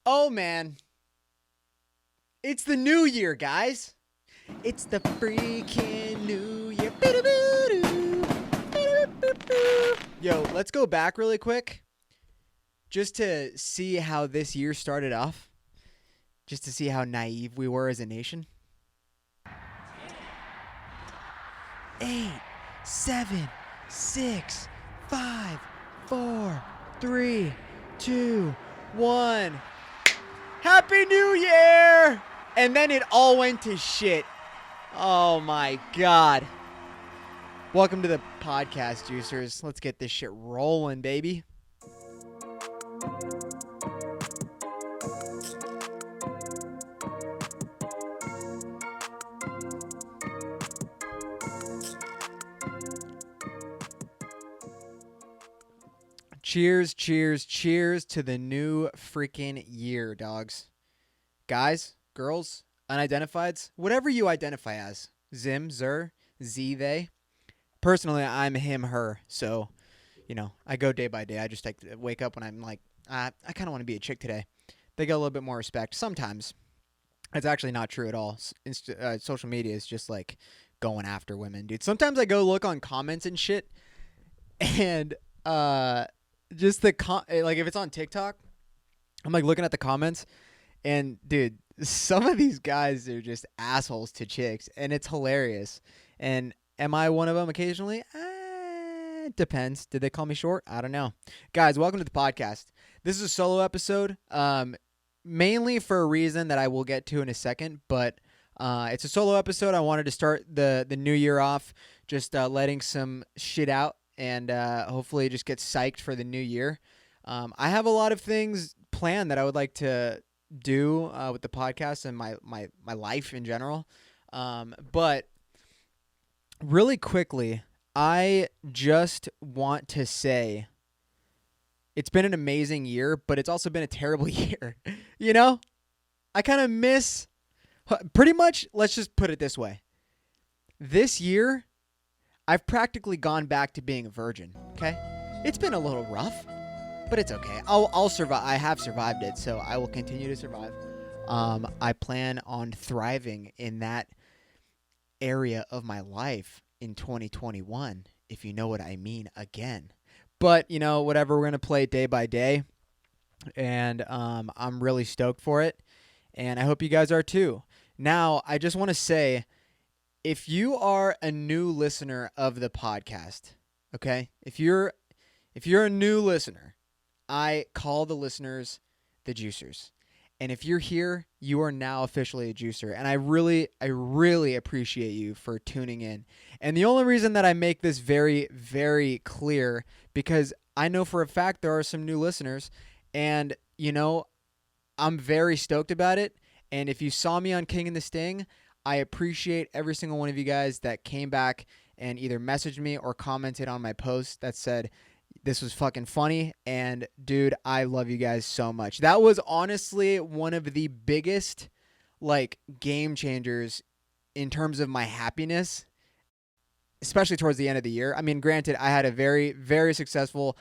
Oh, man. It's the new year, guys. It's the freaking new year. Yo, let's go back really quick just to see how this year started off. Just to see how naive we were as a nation. 8, 7, 6, 5, 4, 3, 2, 1. Happy New Year! And then it all went to shit. Oh my God. Welcome to the podcast, juicers. Let's get this shit rolling, baby. Cheers, cheers, cheers to the new freaking year, dogs. Guys, girls, unidentifieds, whatever you identify as. Zim, Zer, Z, they. Personally, I'm him, her. So, I go day by day. I just wake up when I'm like, I kind of want to be a chick today. They get a little bit more respect. Sometimes. It's actually not true at all. Social media is just like going after women, dude. Sometimes I go look on comments and shit. And, just like if it's on TikTok, I'm like looking at the comments and dude, some of these guys are just assholes to chicks and it's hilarious. And am I one of them occasionally? Depends. Did they call me short? I don't know. Guys, welcome to the podcast. This is a solo episode, mainly for a reason that I will get to in a second, but it's a solo episode. I wanted to start the new year off just letting some shit out. And hopefully just get psyched for the new year. I have a lot of things planned that I would like to do with the podcast and my life in general. But really quickly, I just want to say it's been an amazing year, but it's also been a terrible year. I kind of miss pretty much, let's just put it this way. This year, I've practically gone back to being a virgin, okay? It's been a little rough, but it's okay. I'll survive. I have survived it, so I will continue to survive. I plan on thriving in that area of my life in 2021, if you know what I mean, again. But, whatever, we're going to play it day by day, and I'm really stoked for it, and I hope you guys are too. Now, I just want to say, if you are a new listener of the podcast, okay? If you're a new listener, I call the listeners the juicers. And if you're here, you are now officially a juicer. And I really appreciate you for tuning in. And the only reason that I make this very, very clear, because I know for a fact there are some new listeners, and I'm very stoked about it. And if you saw me on King and the Sting, I appreciate every single one of you guys that came back and either messaged me or commented on my post that said, this was fucking funny. And dude, I love you guys so much. That was honestly one of the biggest game changers in terms of my happiness, especially towards the end of the year. I mean, granted, I had a very, very successful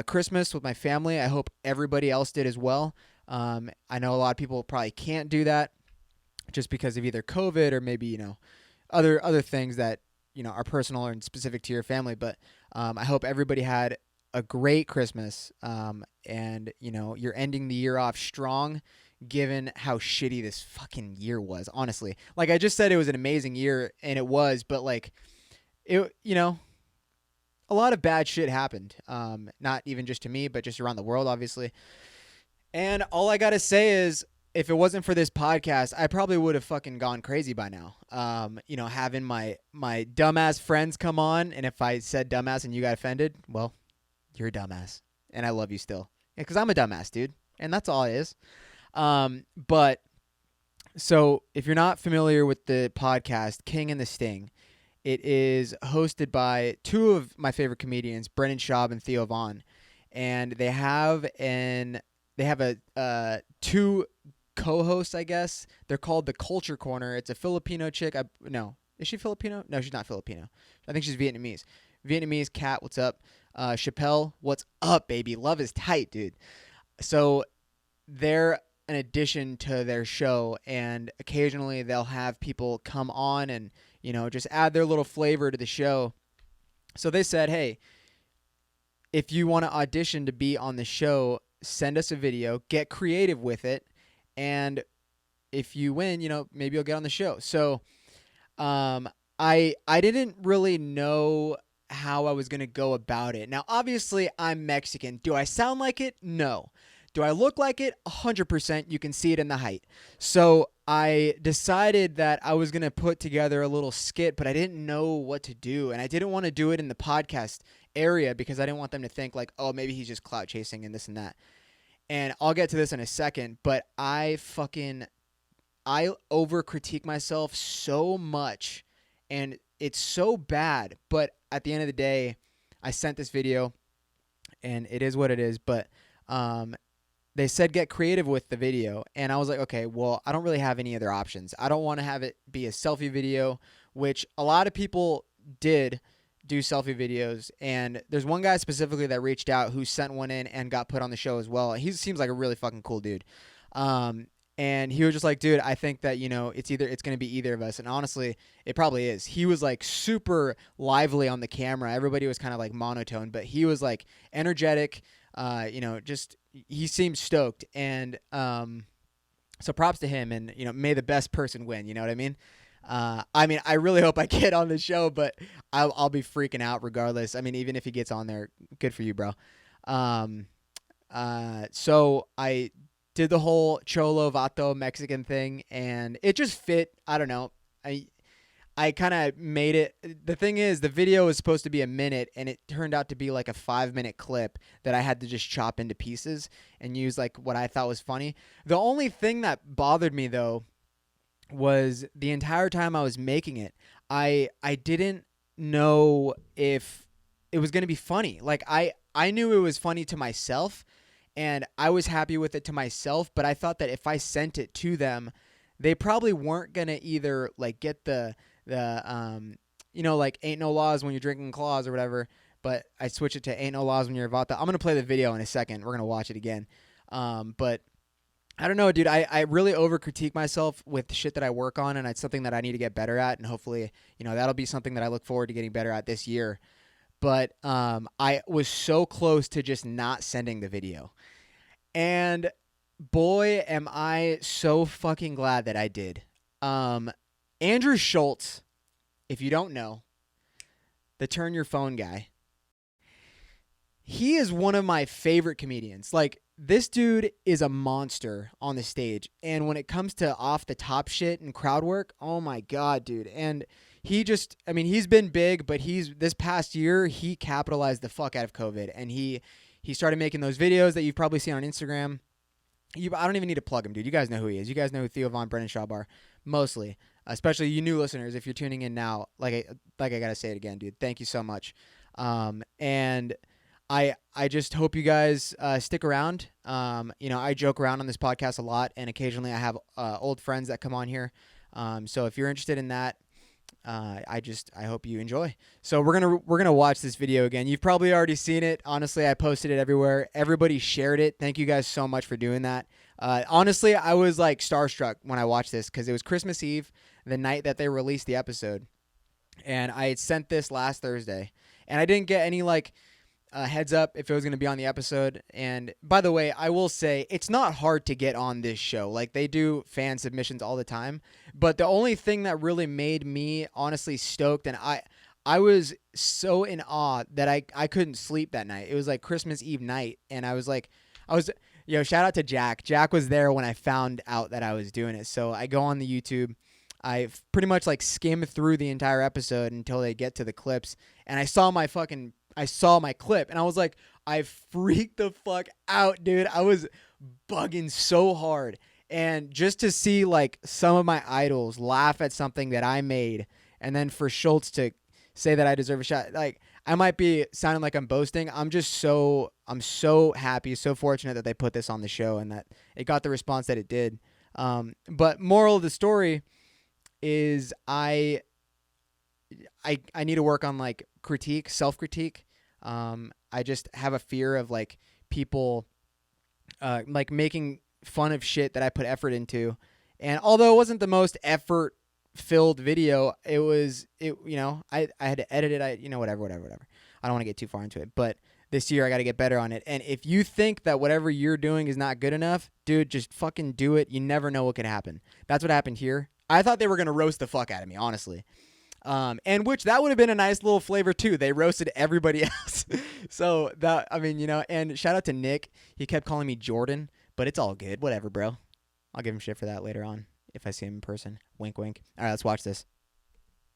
Christmas with my family. I hope everybody else did as well. I know a lot of people probably can't do that, just because of either COVID or maybe, other things that, are personal and specific to your family. But I hope everybody had a great Christmas and, you're ending the year off strong given how shitty this fucking year was, honestly. Like I just said, it was an amazing year, and it was, but a lot of bad shit happened. Not even just to me, but just around the world, obviously. And all I got to say is, if it wasn't for this podcast, I probably would have fucking gone crazy by now. Having my dumbass friends come on, and if I said dumbass and you got offended, well, you're a dumbass, and I love you still. Yeah, because I'm a dumbass, dude, and that's all it is. But so if you're not familiar with the podcast, King and the Sting, it is hosted by two of my favorite comedians, Brendan Schaub and Theo Vaughn, and they have a two co-hosts, I guess. They're called the Culture Corner. It's a Filipino chick. No, is she Filipino? No, she's not Filipino. I think she's Vietnamese. Vietnamese cat. What's up? Chappelle. What's up, baby? Love is tight, dude. So they're an addition to their show, and occasionally they'll have people come on and, just add their little flavor to the show. So they said, hey, if you want to audition to be on the show, send us a video, get creative with it, and if you win, maybe you'll get on the show. So I didn't really know how I was going to go about it. Now, obviously, I'm Mexican. Do I sound like it? No. Do I look like it? 100%. You can see it in the height. So I decided that I was going to put together a little skit, but I didn't know what to do. And I didn't want to do it in the podcast area because I didn't want them to think like, oh, maybe he's just clout chasing and this and that. And I'll get to this in a second, but I over critique myself so much, and it's so bad. But at the end of the day, I sent this video, and it is what it is. But they said get creative with the video, and I was like, okay, well, I don't really have any other options. I don't want to have it be a selfie video, which a lot of people did do selfie videos, and there's one guy specifically that reached out who sent one in and got put on the show as well. He seems like a really fucking cool dude. And he was just like, dude, I think that, it's going to be either of us. And honestly, it probably is. He was like super lively on the camera. Everybody was kind of like monotone, but he was like energetic, just he seemed stoked. And so props to him, and, may the best person win. You know what I mean? I really hope I get on the show, but I'll be freaking out regardless. I mean, even if he gets on there, good for you, bro. So I did the whole Cholo Vato Mexican thing, and it just fit. I don't know. I kind of made it. The thing is, the video was supposed to be a minute, and it turned out to be like a 5-minute clip that I had to just chop into pieces and use like what I thought was funny. The only thing that bothered me though was the entire time I was making it, I didn't know if it was going to be funny. Like I knew it was funny to myself, and I was happy with it to myself, but I thought that if I sent it to them, they probably weren't going to either like get the like ain't no laws when you're drinking claws or whatever, but I switched it to ain't no laws when you're Vata. I'm going to play the video in a second. We're going to watch it again. But I don't know, dude. I really over critique myself with shit that I work on, and it's something that I need to get better at, and hopefully, that'll be something that I look forward to getting better at this year. But I was so close to just not sending the video. And boy, am I so fucking glad that I did. Andrew Schultz, if you don't know, the turn your phone guy, he is one of my favorite comedians. Like, this dude is a monster on the stage. And when it comes to off the top shit and crowd work, oh my God, dude. And he's been big, but this past year, he capitalized the fuck out of COVID. And he started making those videos that you've probably seen on Instagram. I don't even need to plug him, dude. You guys know who he is. You guys know who Theo Von Brennenschaub are, mostly. Especially you new listeners, if you're tuning in now. Like I gotta say it again, dude. Thank you so much. And I just hope you guys stick around. I joke around on this podcast a lot, and occasionally I have old friends that come on here. So if you're interested in that, I hope you enjoy. So we're gonna watch this video again. You've probably already seen it. Honestly, I posted it everywhere. Everybody shared it. Thank you guys so much for doing that. Honestly, I was like starstruck when I watched this because it was Christmas Eve, the night that they released the episode, and I had sent this last Thursday, and I didn't get any like heads up if it was going to be on the episode. And by the way, I will say it's not hard to get on this show. Like, they do fan submissions all the time, but the only thing that really made me honestly stoked, and I was so in awe that I couldn't sleep that night. It was like Christmas Eve night, and shout out to Jack. Jack was there when I found out that I was doing it. So I go on the YouTube. I pretty much like skim through the entire episode until they get to the clips, and I saw my clip, and I was like, I freaked the fuck out, dude. I was bugging so hard. And just to see like some of my idols laugh at something that I made, and then for Schultz to say that I deserve a shot, like, I might be sounding like I'm boasting. I'm so happy, so fortunate that they put this on the show and that it got the response that it did. But moral of the story is I need to work on like self-critique. I just have a fear of like people like making fun of shit that I put effort into. And although it wasn't the most effort-filled video, I had to edit it. Whatever. I don't want to get too far into it, but this year I got to get better on it. And if you think that whatever you're doing is not good enough, dude, just fucking do it. You never know what could happen. That's what happened here. I thought they were going to roast the fuck out of me, honestly. And which that would have been a nice little flavor too. They roasted everybody else. So and shout out to Nick. He kept calling me Jordan, but it's all good. Whatever, bro. I'll give him shit for that later on if I see him in person. Wink, wink. All right, let's watch this.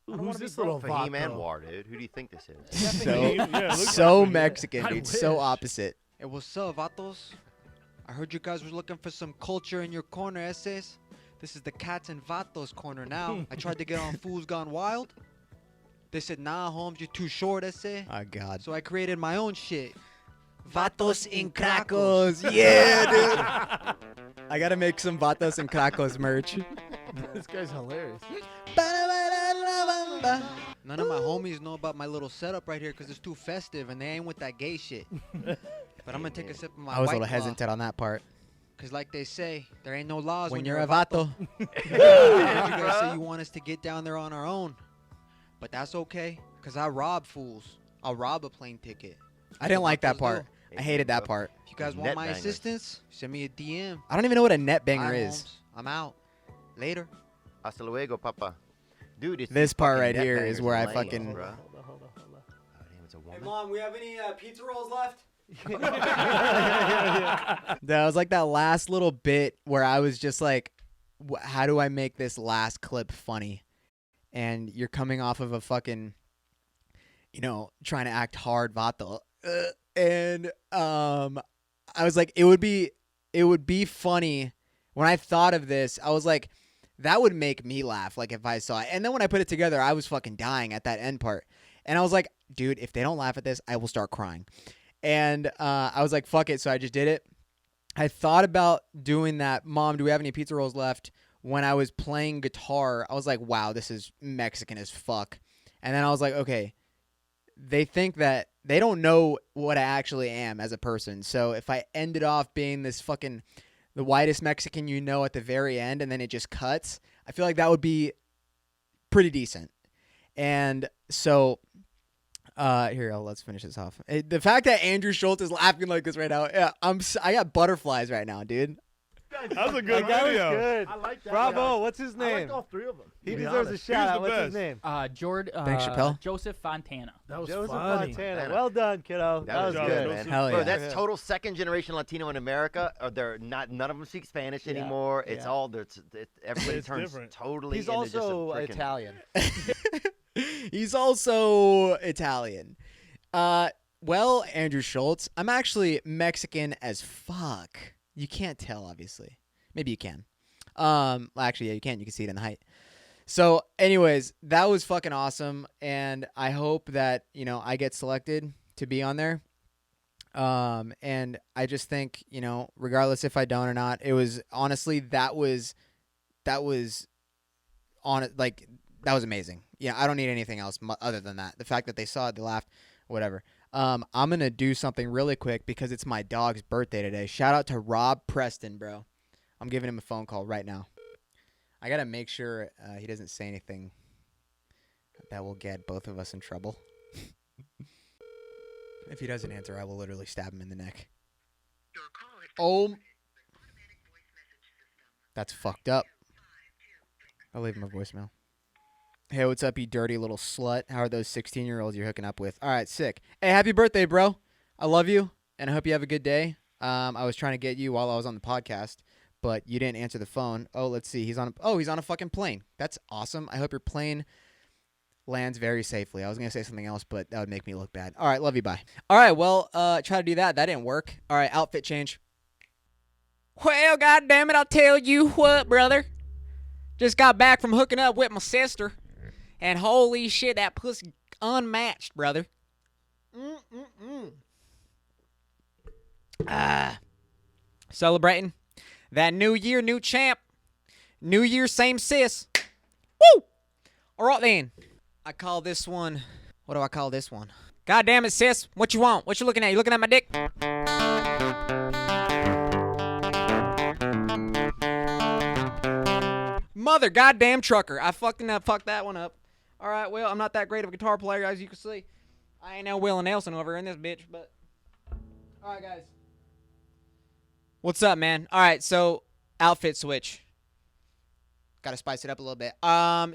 Who's this little He-Man war, dude? Who do you think this is? So Mexican, dude. So opposite. Hey, what's up, vatos? I heard you guys were looking for some culture in your corner, essays. This is the Cats and Vatos corner now. I tried to get on Fools Gone Wild. They said, nah, Holmes, you're too short, essay. Oh, God. So I created my own shit. Vatos in Cracos. Yeah, dude. I got to make some Vatos in Cracos merch. This guy's hilarious. None of my homies know about my little setup right here because it's too festive and they ain't with that gay shit. But I'm going to take a sip of my I was a White little Claw. hesitant on that part. Because like they say, there ain't no laws When you're a vato. vato. You guys say you want us to get down there on our own. But that's okay, because I rob fools. I'll rob a plane ticket. I didn't like that Vatos part. do. I hated that part. If you guys want Net my bangers. assistance, send me a DM. I don't even know what a net banger Bye, is. Holmes. I'm out. Later. Hasta luego, papa. Dude, it's This these part fucking right net here bangers is where I lame, fucking- bruh. Hold on. Oh, damn, it's a woman. Mom, we have any pizza rolls left? That was like that last little bit where I was just like, how do I make this last clip funny? And you're coming off of a fucking, trying to act hard vato. And I was like, it would be funny. When I thought of this, I was like, that would make me laugh, like if I saw it. And then when I put it together, I was fucking dying at that end part. And I was like, dude, if they don't laugh at this, I will start crying. And I was like, fuck it. So I just did it. I thought about doing that. Mom, do we have any pizza rolls left? When I was playing guitar, I was like, wow, this is Mexican as fuck. And then I was like, okay, they think that they don't know what I actually am as a person. So if I ended off being this fucking the whitest Mexican at the very end and then it just cuts, I feel like that would be pretty decent. And so let's finish this off. The fact that Andrew Schultz is laughing like this right now, yeah, I got butterflies right now, dude. That was a good That video. was good. I like that. Bravo. What's his I name? like all three of them. He to be deserves honest. a shout out. Who's the What's his best? name? Dave Chappelle? Joseph Fontana. That was Joseph funny. Montana. Well done, kiddo. That was good, good. man. Hell Bro, yeah. that's total second generation Latino in America. None of them speak Spanish anymore. It's Yeah. all everybody It's turns different. totally. He's into just a also frickin- Italian. He's also Italian. Well, Andrew Schultz, I'm actually Mexican as fuck. You can't tell, obviously. Maybe you can. Actually, yeah, you can. You can see it in the height. So, anyways, that was fucking awesome, and I hope that I get selected to be on there. And I just think regardless if I don't or not, it was honestly that was on it like that was amazing. Yeah, I don't need anything else other than that. The fact that they saw it, they laughed, whatever. I'm gonna do something really quick because it's my dog's birthday today. Shout out to Rob Preston, bro. I'm giving him a phone call right now. I gotta make sure he doesn't say anything that will get both of us in trouble. If he doesn't answer, I will literally stab him in the neck. Oh, that's fucked up. I'll leave him a voicemail. Hey, what's up, you dirty little slut? How are those 16-year-olds you're hooking up with? All right, sick. Hey, happy birthday, bro. I love you, and I hope you have a good day. I was trying to get you while I was on the podcast, but you didn't answer the phone. Oh, let's see. He's on a fucking plane. That's awesome. I hope your plane lands very safely. I was going to say something else, but that would make me look bad. All right, love you, bye. All right, well, try to do that. That didn't work. All right, outfit change. Well, goddamn it, I'll tell you what, brother. Just got back from hooking up with my sister. And holy shit, that pussy unmatched, brother. Celebrating that new year, new champ. New year, same sis. Woo! All right, then. I call this one... What do I call this one? God damn it, sis. What you want? What you looking at? You looking at my dick? Mother goddamn trucker. I fucked that one up. All right, well, I'm not that great of a guitar player, as you can see. I ain't no Willie Nelson over in this bitch, but... All right, guys. What's up, man? All right, so outfit switch. Got to spice it up a little bit.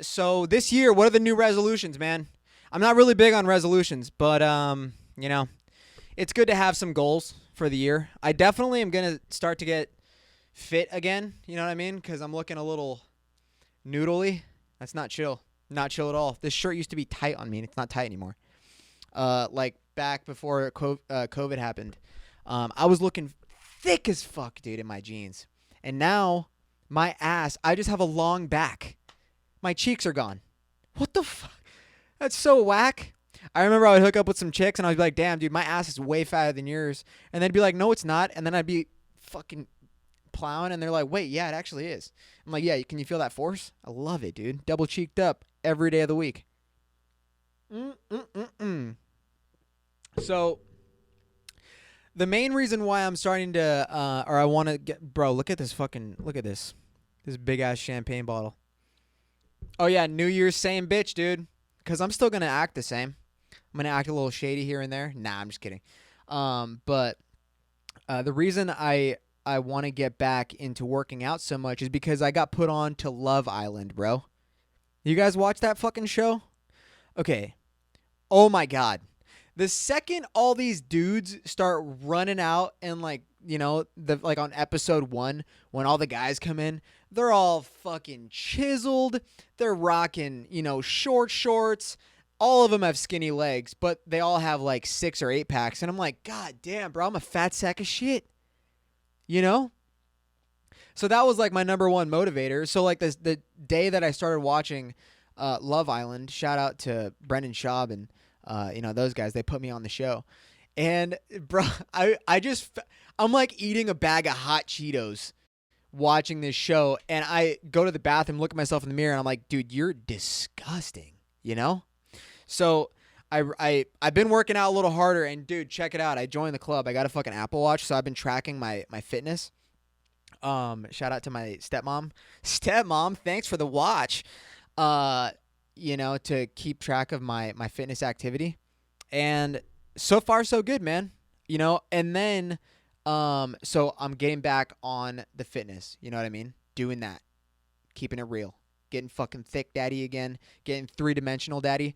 So this year, what are the new resolutions, man? I'm not really big on resolutions, but, you know, it's good to have some goals for the year. I definitely am going to start to get fit again, you know what I mean? Because I'm looking a little noodly. That's not chill. Not chill at all. This shirt used to be tight on me, and it's not tight anymore. Like back before COVID happened, I was looking thick as fuck, dude, in my jeans. And now my ass, I just have a long back. My cheeks are gone. What the fuck? That's so whack. I remember I would hook up with some chicks, and I would be like, damn, dude, my ass is way fatter than yours. And they'd be like, no, it's not. And then I'd be fucking plowing, and they're like, wait, yeah, it actually is. I'm like, yeah, can you feel that force? I love it, dude. Double cheeked up every day of the week. So the main reason why I'm starting to, or I want to get, bro, look at this big ass champagne bottle. Oh yeah, New Year's same bitch, dude. Because I'm still gonna act the same. I'm gonna act a little shady here and there. Nah, I'm just kidding. But the reason I want to get back into working out so much is because I got put on to Love Island, bro. You guys watch that fucking show? Okay. Oh my God. The second all these dudes start running out and like on episode 1 when all the guys come in, they're all fucking chiseled. They're rocking, short shorts. All of them have skinny legs, but they all have like 6 or 8 packs. And I'm like, God damn, bro, I'm a fat sack of shit. So that was like my number one motivator. So like the day that I started watching Love Island, shout out to Brendan Schaub and those guys, they put me on the show. And bro, I'm like eating a bag of hot Cheetos watching this show, and I go to the bathroom, look at myself in the mirror, and I'm like, dude, you're disgusting, So I've been working out a little harder, and dude, check it out. I joined the club. I got a fucking Apple Watch, so I've been tracking my fitness. Shout out to my stepmom. Stepmom, thanks for the watch. To keep track of my fitness activity. And so far so good, man. And then so I'm getting back on the fitness, you know what I mean? Doing that. Keeping it real. Getting fucking thick daddy again, getting 3-dimensional daddy.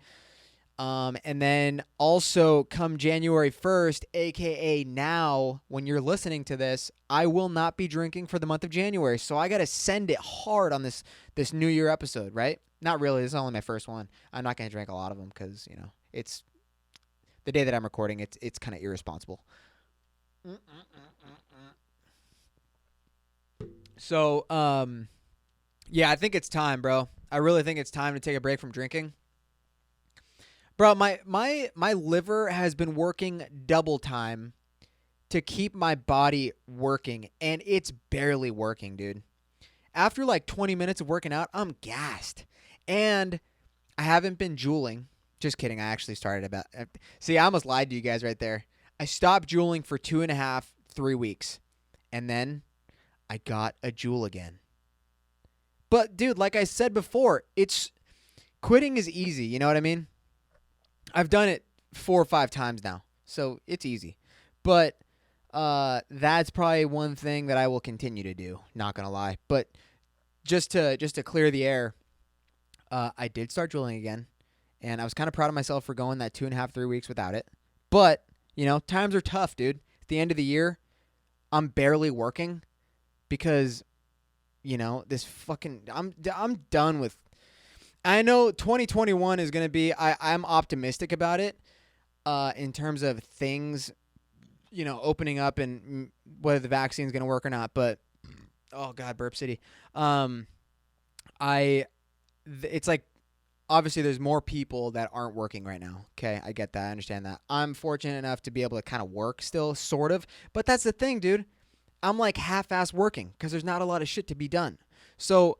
And then also come January 1st, aka now, when you're listening to this, I will not be drinking for the month of January. So I got to send it hard on this New Year episode, right? Not really. This is only my first one. I'm not going to drink a lot of them because, it's the day that I'm recording. It's kind of irresponsible. So, yeah, I think it's time, bro. I really think it's time to take a break from drinking. Bro, my liver has been working double time to keep my body working, and it's barely working, dude. After like 20 minutes of working out, I'm gassed. And I haven't been juuling. Just kidding. I actually started about... See, I almost lied to you guys right there. I stopped juuling for 2.5, 3 weeks. And then I got a Juul again. But, dude, like I said before, quitting is easy. You know what I mean? I've done it 4 or 5 times now, so it's easy. But that's probably one thing that I will continue to do. Not gonna lie, but just to clear the air, I did start juuling again, and I was kind of proud of myself for going that 2.5, 3 weeks without it. But times are tough, dude. At the end of the year, I'm barely working because this fucking I'm done with. I know 2021 is going to be, I'm optimistic about it in terms of things, opening up and whether the vaccine is going to work or not. But, oh, God, Burp City. It's like, obviously there's more people that aren't working right now. Okay, I get that. I understand that. I'm fortunate enough to be able to kind of work still, sort of. But that's the thing, dude. I'm like half-ass working because there's not a lot of shit to be done. So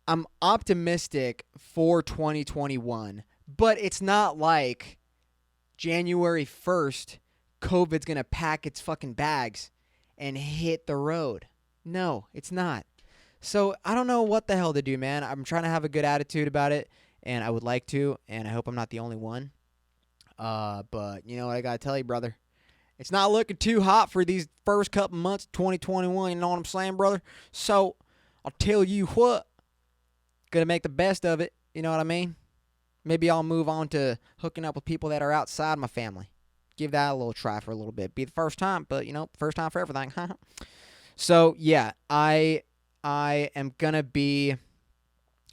I'm optimistic for 2021, but it's not like January 1st, COVID's going to pack its fucking bags and hit the road. No, it's not. So I don't know what the hell to do, man. I'm trying to have a good attitude about it, and I would like to, and I hope I'm not the only one. But you know what I gotta tell you, brother? It's not looking too hot for these first couple months of 2021, you know what I'm saying, brother? So I'll tell you what, gonna make the best of it, you know what I mean? Maybe I'll move on to hooking up with people that are outside my family. Give that a little try for a little bit. Be the first time, but you know, first time for everything. So yeah, I am gonna be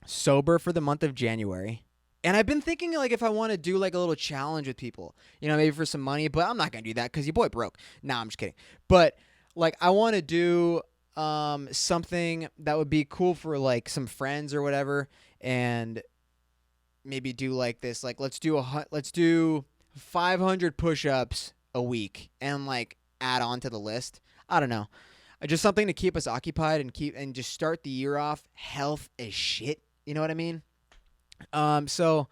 sober for the month of January. And I've been thinking like if I want to do like a little challenge with people, you know, maybe for some money, but I'm not gonna do that because your boy broke. Nah, I'm just kidding. But like I want to do something that would be cool for like some friends or whatever, and maybe do like this. Like let's do 500 push-ups a week and like add on to the list. I don't know. Just something to keep us occupied and just start the year off health as shit. You know what I mean? So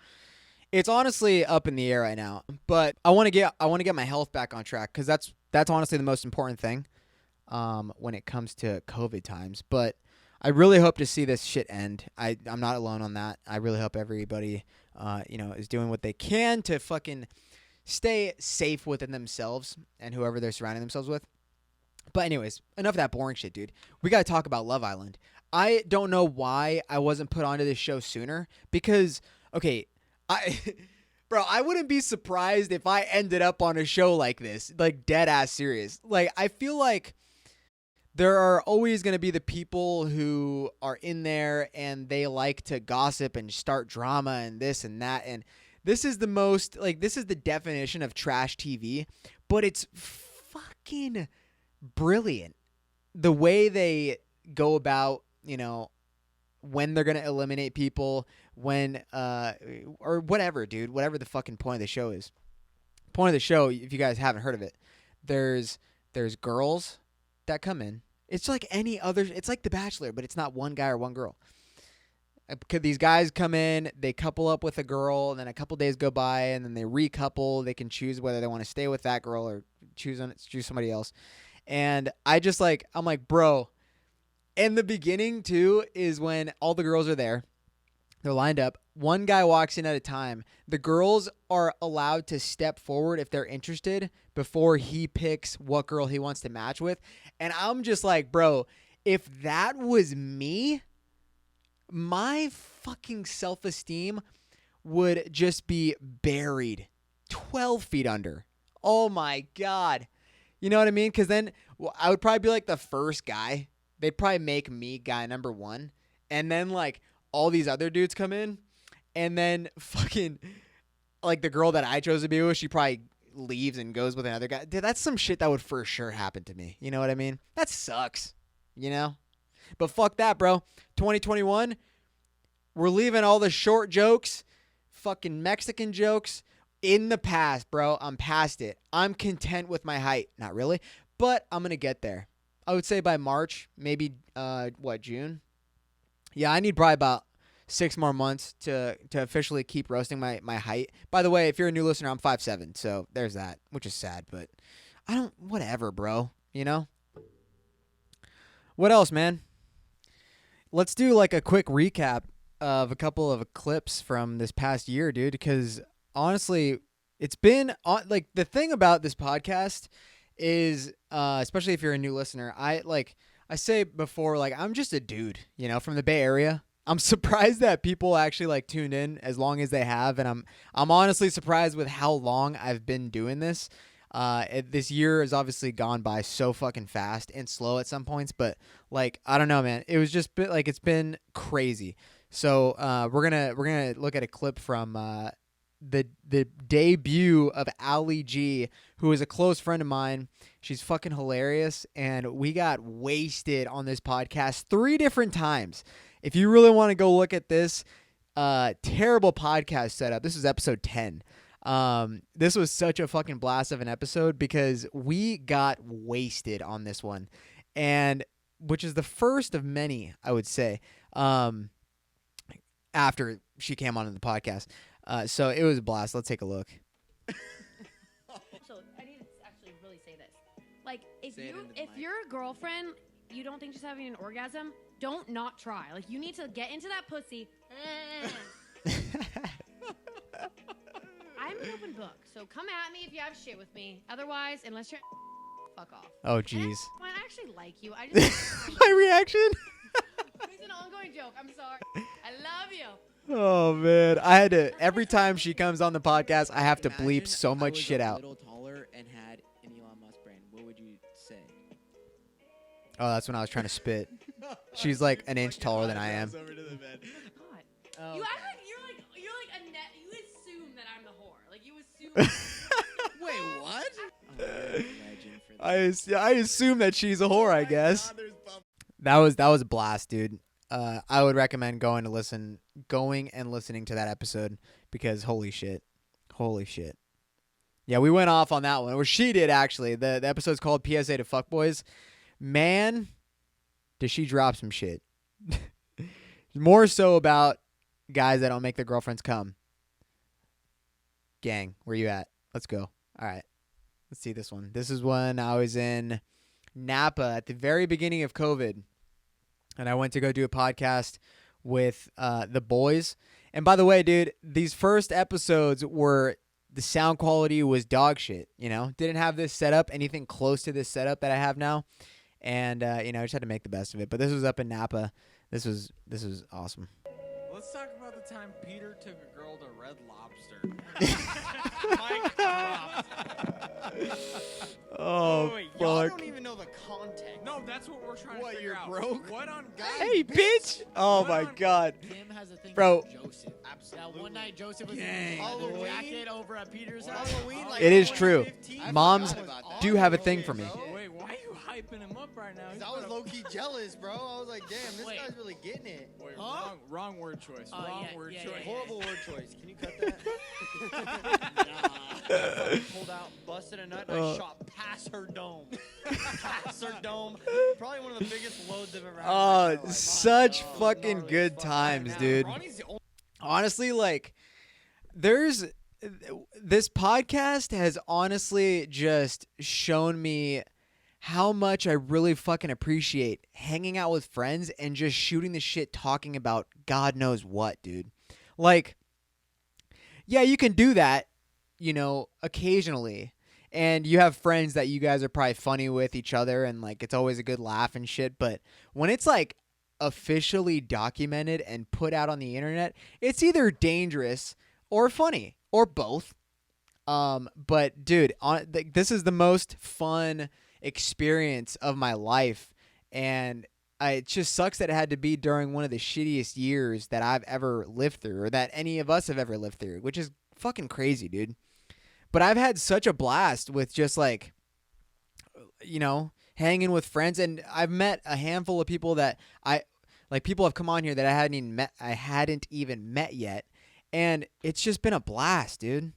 it's honestly up in the air right now, but I want to get my health back on track because that's honestly the most important thing when it comes to COVID times. But I really hope to see this shit end. I'm not alone on that. I really hope everybody is doing what they can to fucking stay safe within themselves and whoever they're surrounding themselves with. But anyways, enough of that boring shit, dude. We got to talk about Love Island. I don't know why I wasn't put onto this show sooner because, okay, I wouldn't be surprised if I ended up on a show like this, like dead ass serious. Like, I feel like there are always going to be the people who are in there and they like to gossip and start drama and this and that. And this is this is the definition of trash TV, but it's fucking brilliant. The way they go about, when they're going to eliminate people, or whatever, dude, whatever the fucking point of the show is. Point of the show, if you guys haven't heard of it, there's girls that come in. It's like any other, it's like The Bachelor, but it's not one guy or one girl. These guys come in, they couple up with a girl, and then a couple days go by, and then they recouple. They can choose whether they want to stay with that girl or choose somebody else. And I'm like, bro. And the beginning, too, is when all the girls are there. They're lined up. One guy walks in at a time. The girls are allowed to step forward if they're interested before he picks what girl he wants to match with. And I'm just like, bro, if that was me, my fucking self-esteem would just be buried 12 feet under. Oh, my God. You know what I mean? Because then I would probably be like the first guy. They'd probably make me guy number one. And then like all these other dudes come in. And then fucking like the girl that I chose to be with, she probably leaves and goes with another guy. Dude, that's some shit that would for sure happen to me. You know what I mean? That sucks. But fuck that, bro. 2021, we're leaving all the short jokes, fucking Mexican jokes in the past, bro. I'm past it. I'm content with my height. Not really, but I'm going to get there. I would say by March, maybe, June? Yeah, I need probably about 6 more months to officially keep roasting my height. By the way, if you're a new listener, I'm 5'7", so there's that, which is sad, but whatever, bro, What else, man? Let's do like a quick recap of a couple of clips from this past year, dude, because honestly, it's been like the thing about this podcast is, especially if you're a new listener, I say before, like, I'm just a dude, from the Bay Area. I'm surprised that people actually like tuned in as long as they have, and I'm honestly surprised with how long I've been doing this. This year has obviously gone by so fucking fast and slow at some points, but like I don't know, man. It was just it's been crazy. So we're gonna look at a clip from the debut of Ali G, who is a close friend of mine. She's fucking hilarious, and we got wasted on this podcast 3 different times. If you really want to go look at this terrible podcast setup, this is episode 10. This was such a fucking blast of an episode because we got wasted on this one, and which is the first of many, I would say, after she came on the podcast. So it was a blast. Let's take a look. So I need to actually really say this. Like, if your girlfriend you don't think she's having an orgasm, don't not try. Like, you need to get into that pussy. I'm an open book, so come at me if you have shit with me. Otherwise, unless you're fuck off. Oh, jeez. Fine, I actually like you. I just My reaction? It's an ongoing joke. I'm sorry. I love you. Oh, man. I had to, every time she comes on the podcast, I have to bleep Imagine so I much was shit a out. little taller and had an Elon Musk brain. What would you say? Oh, that's when I was trying to spit. She's like an inch taller than I am. God. Oh, You okay. act like you're like a net. You assume that I'm the whore. Like you assume. Wait, what? Oh, you're a legend for that. I assume that she's a whore, I guess. That was a blast, dude. I would recommend going and listening to that episode because holy shit. Yeah, we went off on that one. Or she did actually. The episode's called PSA to Fuckboys. Man, does she drop some shit. More so about guys that don't make their girlfriends come. Gang, where you at? Let's go. All right. Let's see this one. This is when I was in Napa at the very beginning of COVID. And I went to go do a podcast with the boys. And by the way, dude, these first episodes were the sound quality was dog shit, you know? Didn't have this setup, anything close to this setup that I have now. And, I just had to make the best of it. But this was up in Napa. This was awesome. Let's talk about the time Peter took a girl to Red Lobster. Mic dropped. Oh, wait, y'all fuck. don't even know the context. No, that's what we're trying to figure you're out. broke? What on Hey, bitch! Oh, What my on- God. Kim has a thing Bro. for Joseph. Absolutely. That one night Joseph was Gang. in a leather Halloween? jacket over at Peter's house. Halloween, like It is true. 2015? Moms I forgot about that. do have a thing for me. Wait, why are you hyping him up right now? He's I was gonna- low-key jealous, bro. I was like, damn, this Wait. guy's really getting it. Wait, Huh? wrong word choice. Oh, Wrong yeah, word yeah, choice. yeah, Horrible word choice. Can you cut that? Nah. Pulled out, busted a nut, Uh. I shot past her dome. Past her dome. Probably one of the biggest loads I've ever had. in my Oh, entire life. such Oh, fucking gnarly good as fuck. times, Now, dude. Ronnie's the only Honestly, like, there's this podcast has honestly just shown me how much I really fucking appreciate hanging out with friends and just shooting the shit talking about God knows what, dude. Like, yeah, you can do that, occasionally. And you have friends that you guys are probably funny with each other and like it's always a good laugh and shit, but when it's like officially documented and put out on the internet, it's either dangerous or funny or both. But dude, this is the most fun experience of my life, and it just sucks that it had to be during one of the shittiest years that I've ever lived through, or that any of us have ever lived through, which is fucking crazy, dude. But I've had such a blast with just like, hanging with friends, and I've met a handful of people that people have come on here that I hadn't even met yet, and it's just been a blast, dude.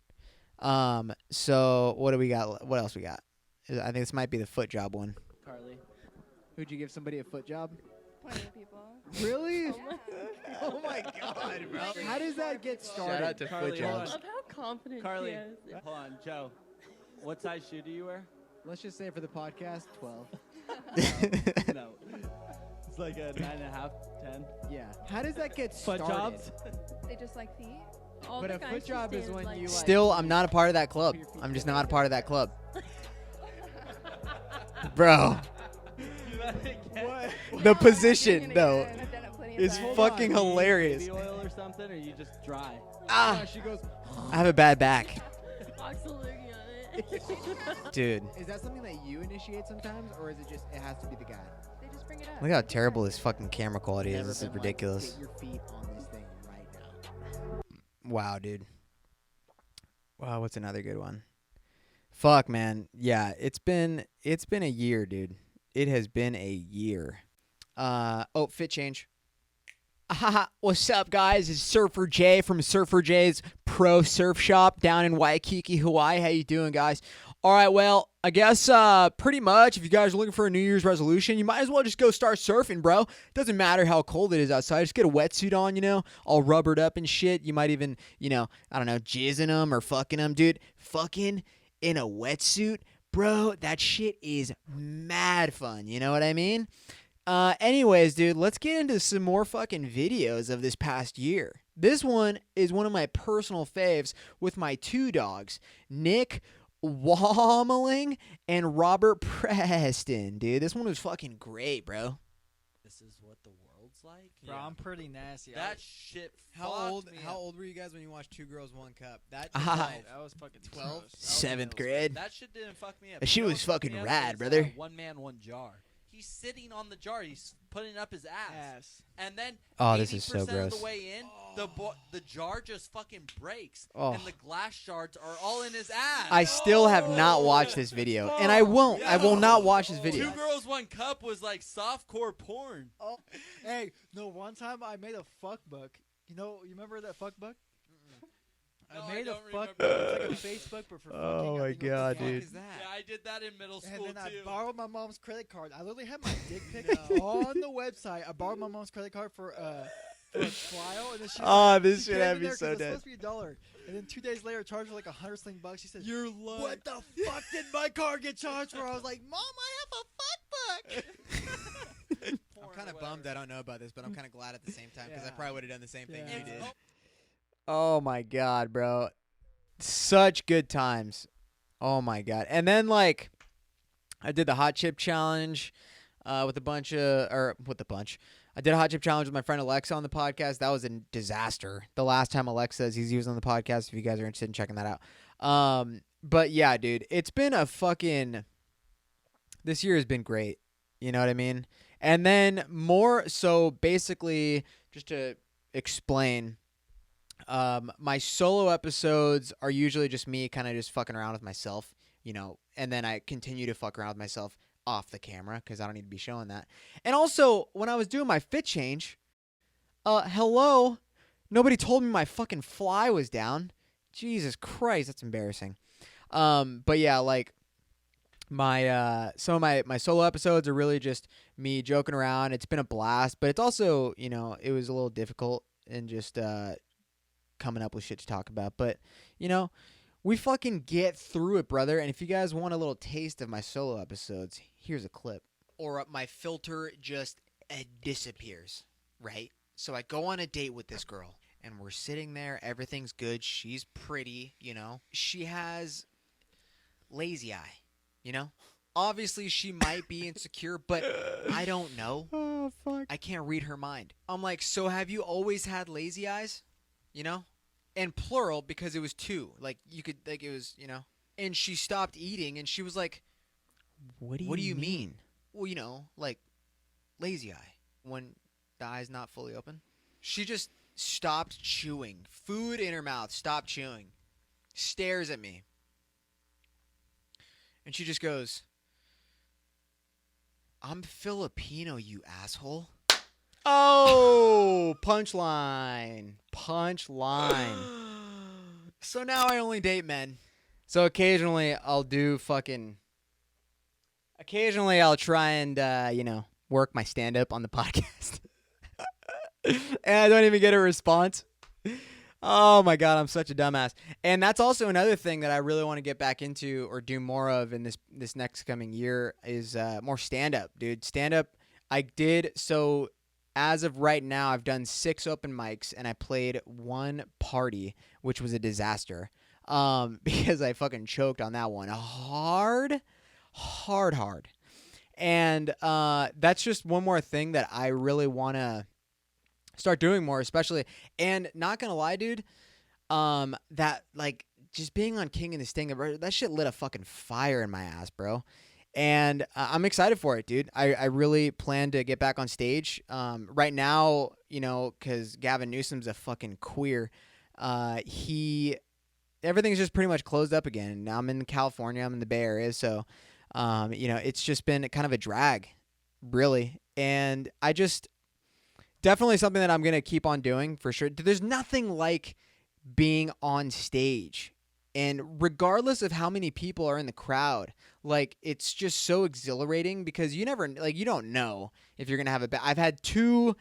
So what do we got? What else we got? I think this might be the foot job one. Carly. Who'd you give somebody a foot job? Plenty of people. Really? Oh my god, bro. How does that get started? Shout out to Carly, foot hold jobs. Love how confident Carly, he is. hold on, Joe. What size shoe do you wear? Let's just say for the podcast, 12. No. It's like a 9.5, 10. Yeah. How does that get Foot started? jobs? They just like feet. All But the a guys foot she job is stands when like, you Still, I'm not a part of that club. Put your feet I'm just together. not a part of that club. Bro, the position though is fucking hilarious. Baby oil or something, or you just dry? Ah, She goes, I have a bad back, Boxx looking at it. dude. Is that something that you initiate sometimes, or is it just it has to be the guy? They just bring it up. Look how terrible this fucking camera quality is. Never This is been like, ridiculous. get your feet on this thing right now. Wow, dude. Wow, what's another good one? Fuck, man. Yeah, it's been a year, dude. It has been a year. Fit change. What's up, guys? It's Surfer J from Surfer J's Pro Surf Shop down in Waikiki, Hawaii. How you doing, guys? All right, well, I guess pretty much if you guys are looking for a New Year's resolution, you might as well just go start surfing, bro. Doesn't matter how cold it is outside. Just get a wetsuit on, all rubbered up and shit. You might even, I don't know, jizzing them or fucking them, dude. Fucking in a wetsuit, bro, that shit is mad fun. You know what I mean? Anyways, dude, let's get into some more fucking videos of this past year. This one is one of my personal faves with my two dogs, Nick Wommeling and Robert Preston, dude. This one was fucking great, bro. This is what the world's like. Bro, I'm pretty nasty. That shit. How fucked old were you guys when you watched Two Girls, One Cup? That That was fucking 12? gross. Seventh grade. That shit didn't fuck me up. That shit You know was what fucked fucking me up rad, is, brother. One man, one jar. He's sitting on the jar. He's putting up his ass. And then Oh, this is so 80% of gross. the way in, the jar just fucking breaks. Oh. And the glass shards are all in his ass. I still have not watched this video, and I won't. I will not watch this video. Two Girls, One Cup was like softcore porn. Oh, hey, no, one time I made a fuck book. You remember that fuck book? No, I made a don't fuck book. remember. It's like a Facebook, but for fucking. Oh I my think it was God, fuck. dude. Is that? Yeah, I did that in middle And school then too. I borrowed my mom's credit card. I literally had my dick pic on the website. I borrowed my mom's credit card for a trial, and then she. Oh, this she shit gave had me me there 'cause so it was dead. supposed to be $1, and then 2 days later, charged her like $100 She said, You're lying. "What the fuck did my card get charged for?" I was like, "Mom, I have a fuck book." I'm kind of bummed I don't know about this, but I'm kind of glad at the same time because I Yeah. probably would have done the same thing you Yeah. did. Oh my God, bro. Such good times. Oh my God. And then like I did the hot chip challenge with a bunch. I did a hot chip challenge with my friend Alexa on the podcast. That was a disaster. The last time Alexa is used on the podcast, if you guys are interested in checking that out. But yeah, dude, it's been a fucking this year has been great. You know what I mean? And then more so basically just to explain, my solo episodes are usually just me kind of just fucking around with myself, and then I continue to fuck around with myself off the camera because I don't need to be showing that. And also, when I was doing my fit change, hello, nobody told me my fucking fly was down. Jesus Christ, that's embarrassing. But yeah, like some of my solo episodes are really just me joking around. It's been a blast, but it's also, it was a little difficult and just coming up with shit to talk about. But, we fucking get through it, brother. And if you guys want a little taste of my solo episodes, here's a clip. Or my filter just disappears, right? So I go on a date with this girl, and we're sitting there. Everything's good. She's pretty, She has lazy eye, Obviously, she might be insecure, but I don't know. Oh, fuck. I can't read her mind. I'm like, so have you always had lazy eyes? And plural because it was two. Like, you could, like, it was, And she stopped eating, and she was like, What do you mean? Well, like, lazy eye. When the eye's not fully open. She just stopped chewing. Food in her mouth. Stopped chewing. Stares at me. And she just goes, I'm Filipino, you asshole. Oh, punchline. So now I only date men. So occasionally I'll try and, work my stand-up on the podcast. And I don't even get a response. Oh my God, I'm such a dumbass. And that's also another thing that I really want to get back into or do more of in this next coming year is more stand-up, dude. Stand-up, I did. So as of right now, I've done 6 open mics and I played 1 party, which was a disaster because I fucking choked on that one. Hard. And that's just one more thing that I really want to start doing more, especially. And not gonna lie, dude, that like just being on King and the Sting, that shit lit a fucking fire in my ass, bro. And I'm excited for it, dude. I really plan to get back on stage. Right now, because Gavin Newsom's a fucking queer. Everything's just pretty much closed up again. Now I'm in California. I'm in the Bay Area, so it's just been kind of a drag, really. And I just definitely something that I'm gonna keep on doing for sure. There's nothing like being on stage. And regardless of how many people are in the crowd, like, it's just so exhilarating because you don't know if you're going to have I've had 2,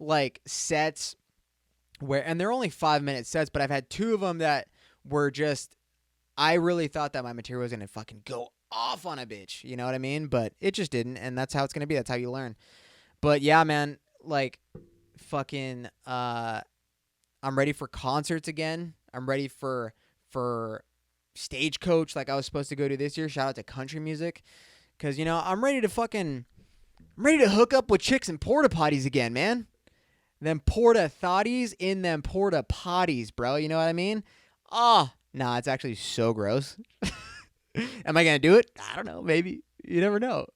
like, sets and they're only 5-minute sets, but I've had 2 of them that were just, I really thought that my material was going to fucking go off on a bitch. You know what I mean? But it just didn't, and that's how it's going to be. That's how you learn. But yeah, man, like fucking I'm ready for concerts again. I'm ready for Stagecoach like I was supposed to go to this year. Shout out to country music. Cause I'm ready to hook up with chicks and porta potties again, man. Them porta thotties in them porta potties, bro. You know what I mean? Nah, it's actually so gross. Am I gonna do it? I don't know. Maybe. You never know.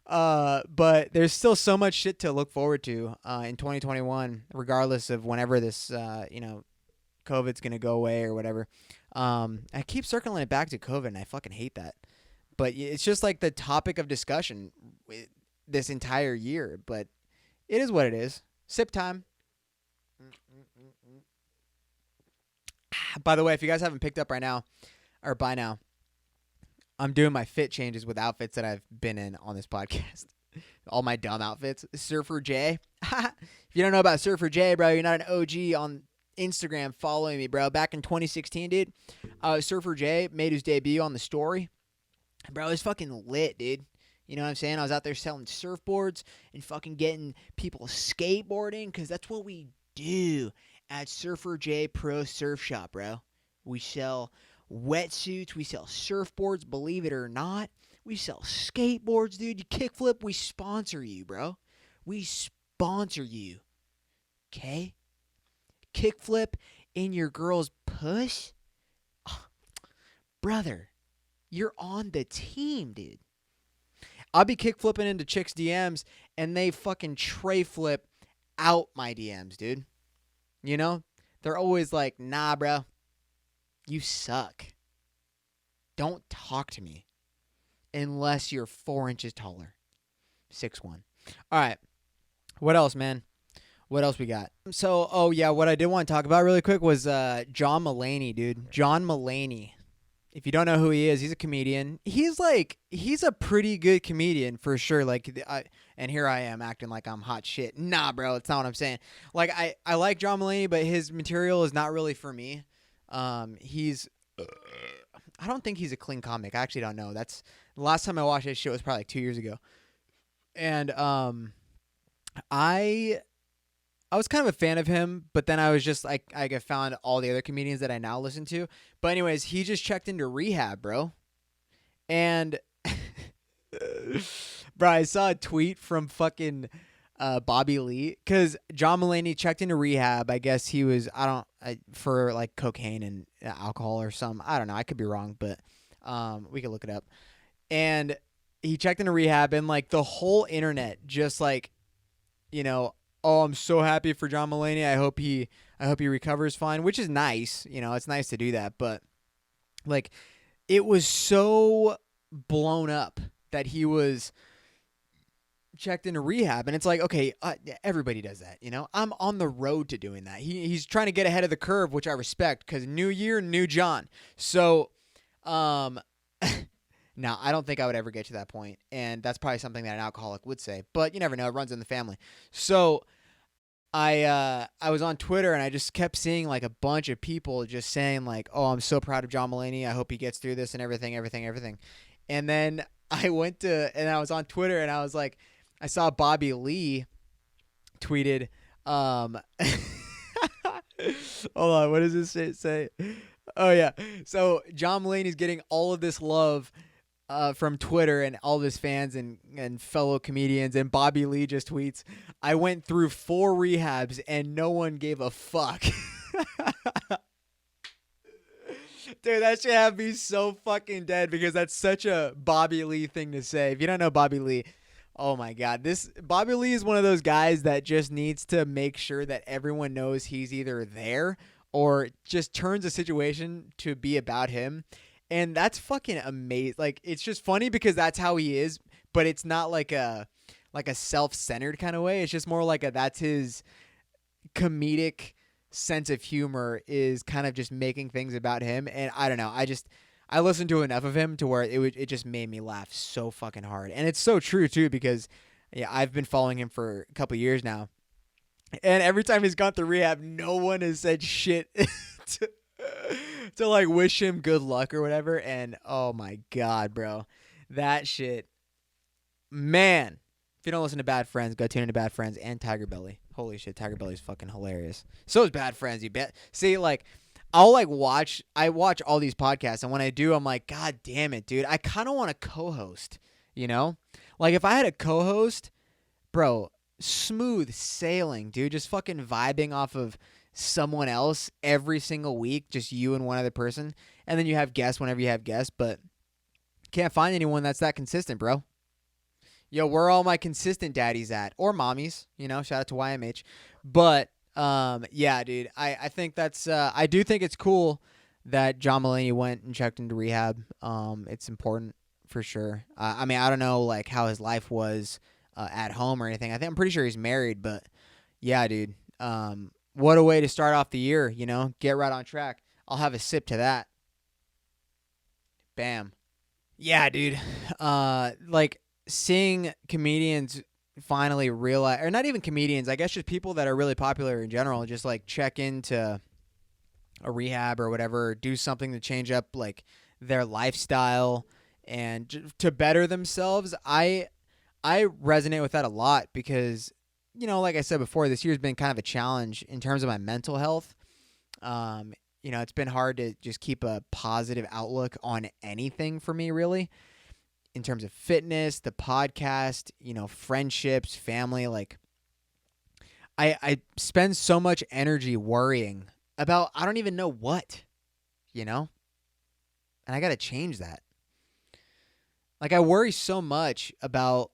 But there's still so much shit to look forward to in 2021, regardless of whenever this COVID's gonna go away or whatever. I keep circling it back to COVID, and I fucking hate that. But it's just like the topic of discussion this entire year. But it is what it is. Sip time. By the way, if you guys haven't picked up by now, I'm doing my fit changes with outfits that I've been in on this podcast. All my dumb outfits. Surfer J. If you don't know about Surfer J, bro, you're not an OG on Instagram following me, bro. Back in 2016, dude, Surfer J made his debut on the story. Bro, it was fucking lit, dude. You know what I'm saying? I was out there selling surfboards and fucking getting people skateboarding because that's what we do at Surfer J Pro Surf Shop, bro. We sell wetsuits. We sell surfboards, believe it or not. We sell skateboards, dude. You kickflip, we sponsor you, bro. We sponsor you. Okay? Kickflip in your girl's puss? Oh, brother, you're on the team, dude. I'll be kickflipping into chicks' DMs, and they fucking tray flip out my DMs, dude. You know? They're always like, nah, bro. You suck. Don't talk to me unless you're 4 inches taller. 6'1". All right. What else, man? What else we got? So, what I did want to talk about really quick was John Mulaney, dude. John Mulaney. If you don't know who he is, he's a comedian. He's a pretty good comedian for sure. And here I am acting like I'm hot shit. Nah, bro, that's not what I'm saying. Like, I like John Mulaney, but his material is not really for me. I don't think he's a clean comic. I actually don't know. That's the last time I watched his show was probably like 2 years ago. And I was kind of a fan of him, but then I was just like, I found all the other comedians that I now listen to. But anyways, he just checked into rehab, bro. And bro, I saw a tweet from fucking Bobby Lee, because John Mulaney checked into rehab. I guess he was for like cocaine and alcohol or something. I don't know. I could be wrong, but we could look it up. And he checked into rehab, and like the whole internet just like, oh, I'm so happy for John Mulaney. I hope he recovers fine, which is nice. It's nice to do that, but like it was so blown up that he was checked into rehab, and it's like, okay, everybody does that. I'm on the road to doing that. He's trying to get ahead of the curve, which I respect, because new year, new John. So, now, I don't think I would ever get to that point, and that's probably something that an alcoholic would say, but you never know. It runs in the family. So I was on Twitter, and I just kept seeing like a bunch of people just saying like, oh, I'm so proud of John Mulaney. I hope he gets through this and everything. And then I was on Twitter, and I was like, I saw Bobby Lee tweeted, hold on, what does this shit say? Oh, yeah. So John Mulaney's getting all of this love from Twitter and all of his fans and fellow comedians, and Bobby Lee just tweets, I went through 4 rehabs and no one gave a fuck. Dude, that should have me so fucking dead, because that's such a Bobby Lee thing to say. If you don't know Bobby Lee, oh my God, Bobby Lee is one of those guys that just needs to make sure that everyone knows he's either there or just turns a situation to be about him. And that's fucking amazing. Like, it's just funny because that's how he is, but it's not like a self-centered kind of way. It's just more like that's his comedic sense of humor, is kind of just making things about him. And I don't know. I listened to enough of him to where it just made me laugh so fucking hard. And it's so true too, because I've been following him for a couple years now. And every time he's gone through rehab, no one has said shit to like wish him good luck or whatever. And oh my God, bro, that shit, man, If you don't listen to Bad Friends, go tune into Bad Friends and Tiger Belly. Holy shit, Tiger Belly's fucking hilarious. So is Bad Friends, you bet. See, like, I'll like watch all these podcasts, and when I do, I'm like, God damn it, dude. I kind of want to co-host, you know? Like, if I had a co-host, bro, smooth sailing, dude. Just fucking vibing off of someone else every single week, just you and one other person. And then you have guests whenever you have guests, but can't find anyone that's that consistent, bro. Yo, where are all my consistent daddies at? Or mommies, you know, shout out to YMH. But, yeah, dude, I think that's, I do think it's cool that John Mulaney went and checked into rehab. It's important for sure. I mean, I don't know, like, how his life was at home or anything. I'm pretty sure he's married, but yeah, dude. What a way to start off the year, you know? Get right on track. I'll have a sip to that. Bam. Yeah, dude. Like, seeing comedians finally realize, or not even comedians, I guess just people that are really popular in general, just like check into a rehab or whatever, do something to change up like their lifestyle and to better themselves. I resonate with that a lot because, you know, like I said before, this year's been kind of a challenge in terms of my mental health. You know, it's been hard to just keep a positive outlook on anything for me, really. In terms of fitness, the podcast, you know, friendships, family, like I spend so much energy worrying about I don't even know what, you know? And I got to change that. Like I worry so much about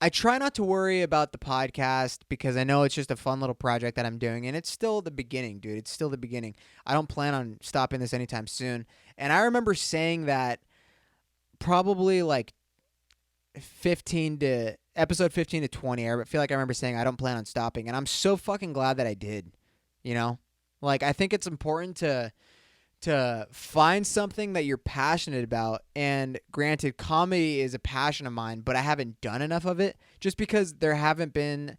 I try not to worry about the podcast because I know it's just a fun little project that I'm doing and it's still the beginning, dude. It's still the beginning. I don't plan on stopping this anytime soon. And I remember saying that probably like episode 15 to 20. I feel like I remember saying I don't plan on stopping, and I'm so fucking glad that I did. You know, like I think it's important to find something that you're passionate about. And granted, comedy is a passion of mine, but I haven't done enough of it just because there hasn't been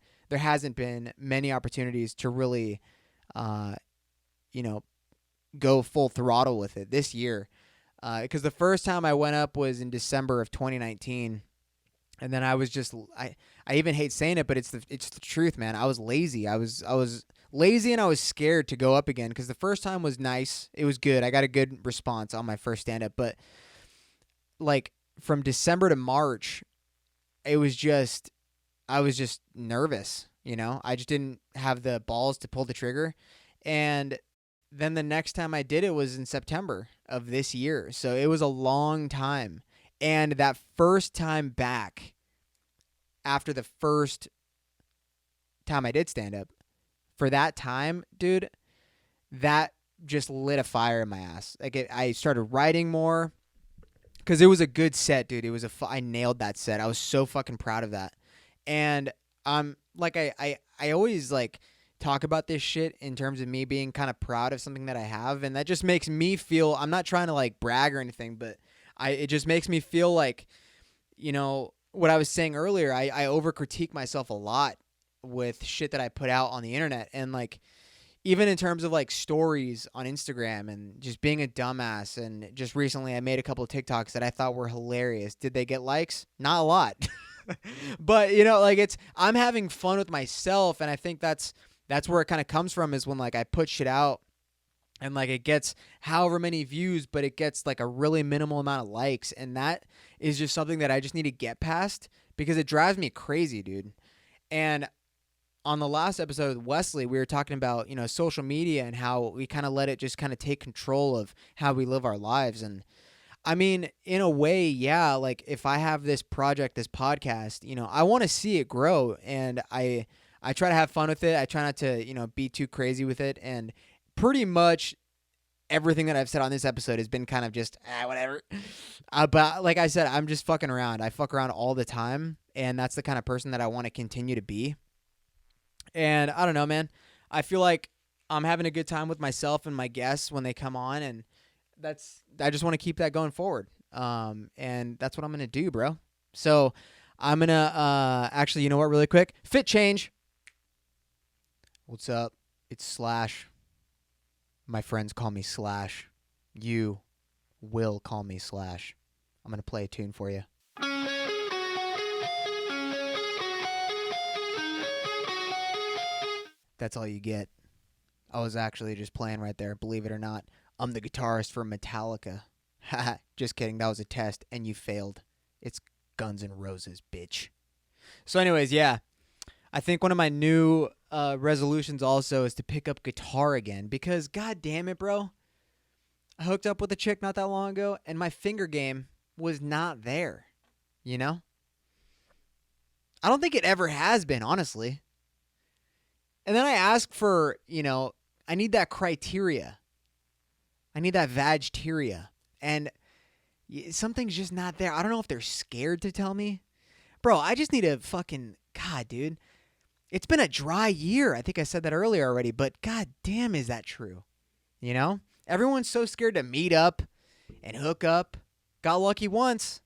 many opportunities to really, you know, go full throttle with it this year. Because the first time I went up was in December of 2019, and then I was just I even hate saying it, but it's the truth, man. I was lazy. I was lazy and I was scared to go up again because the first time was nice. It was good. I got a good response on my first stand up, but like from December to March, I was just nervous. You know, I just didn't have the balls to pull the trigger, and then the next time I did it was in September of this year. So it was a long time. And that first time back, after the first time I did stand up, for that time, dude, that just lit a fire in my ass. Like I started writing more because it was a good set, dude. It was I nailed that set. I was so fucking proud of that. And like I always like talk about this shit in terms of me being kind of proud of something that I have, and that just makes me feel, I'm not trying to like brag or anything, but it just makes me feel like, you know, what I was saying earlier, I over critique myself a lot with shit that I put out on the internet, and like even in terms of like stories on Instagram and just being a dumbass. And just recently I made a couple of TikToks that I thought were hilarious. Did they get likes? Not a lot. But you know, like I'm having fun with myself, and I think that's where it kind of comes from, is when like I put shit out and like it gets however many views, but it gets like a really minimal amount of likes. And that is just something that I just need to get past because it drives me crazy, dude. And on the last episode with Wesley, we were talking about, you know, social media and how we kind of let it just kind of take control of how we live our lives. And I mean, in a way, yeah, like if I have this project, this podcast, you know, I want to see it grow, and I try to have fun with it. I try not to, you know, be too crazy with it. And pretty much everything that I've said on this episode has been kind of just, whatever. But like I said, I'm just fucking around. I fuck around all the time. And that's the kind of person that I want to continue to be. And I don't know, man. I feel like I'm having a good time with myself and my guests when they come on. And I just want to keep that going forward. And that's what I'm going to do, bro. So I'm going to, actually, you know what, really quick? Fit change. What's up? It's Slash. My friends call me Slash. You will call me Slash. I'm going to play a tune for you. That's all you get. I was actually just playing right there, believe it or not. I'm the guitarist for Metallica. Haha, just kidding. That was a test, and you failed. It's Guns N' Roses, bitch. So anyways, yeah. I think one of my new resolutions also is to pick up guitar again because, god damn it, bro. I hooked up with a chick not that long ago, and my finger game was not there, you know? I don't think it ever has been, honestly. And then I ask for, I need that criteria. I need that vagteria. And something's just not there. I don't know if they're scared to tell me. Bro, I just need a fucking... God, dude. It's been a dry year. I think I said that earlier already. But god damn, is that true? You know? Everyone's so scared to meet up and hook up. Got lucky once.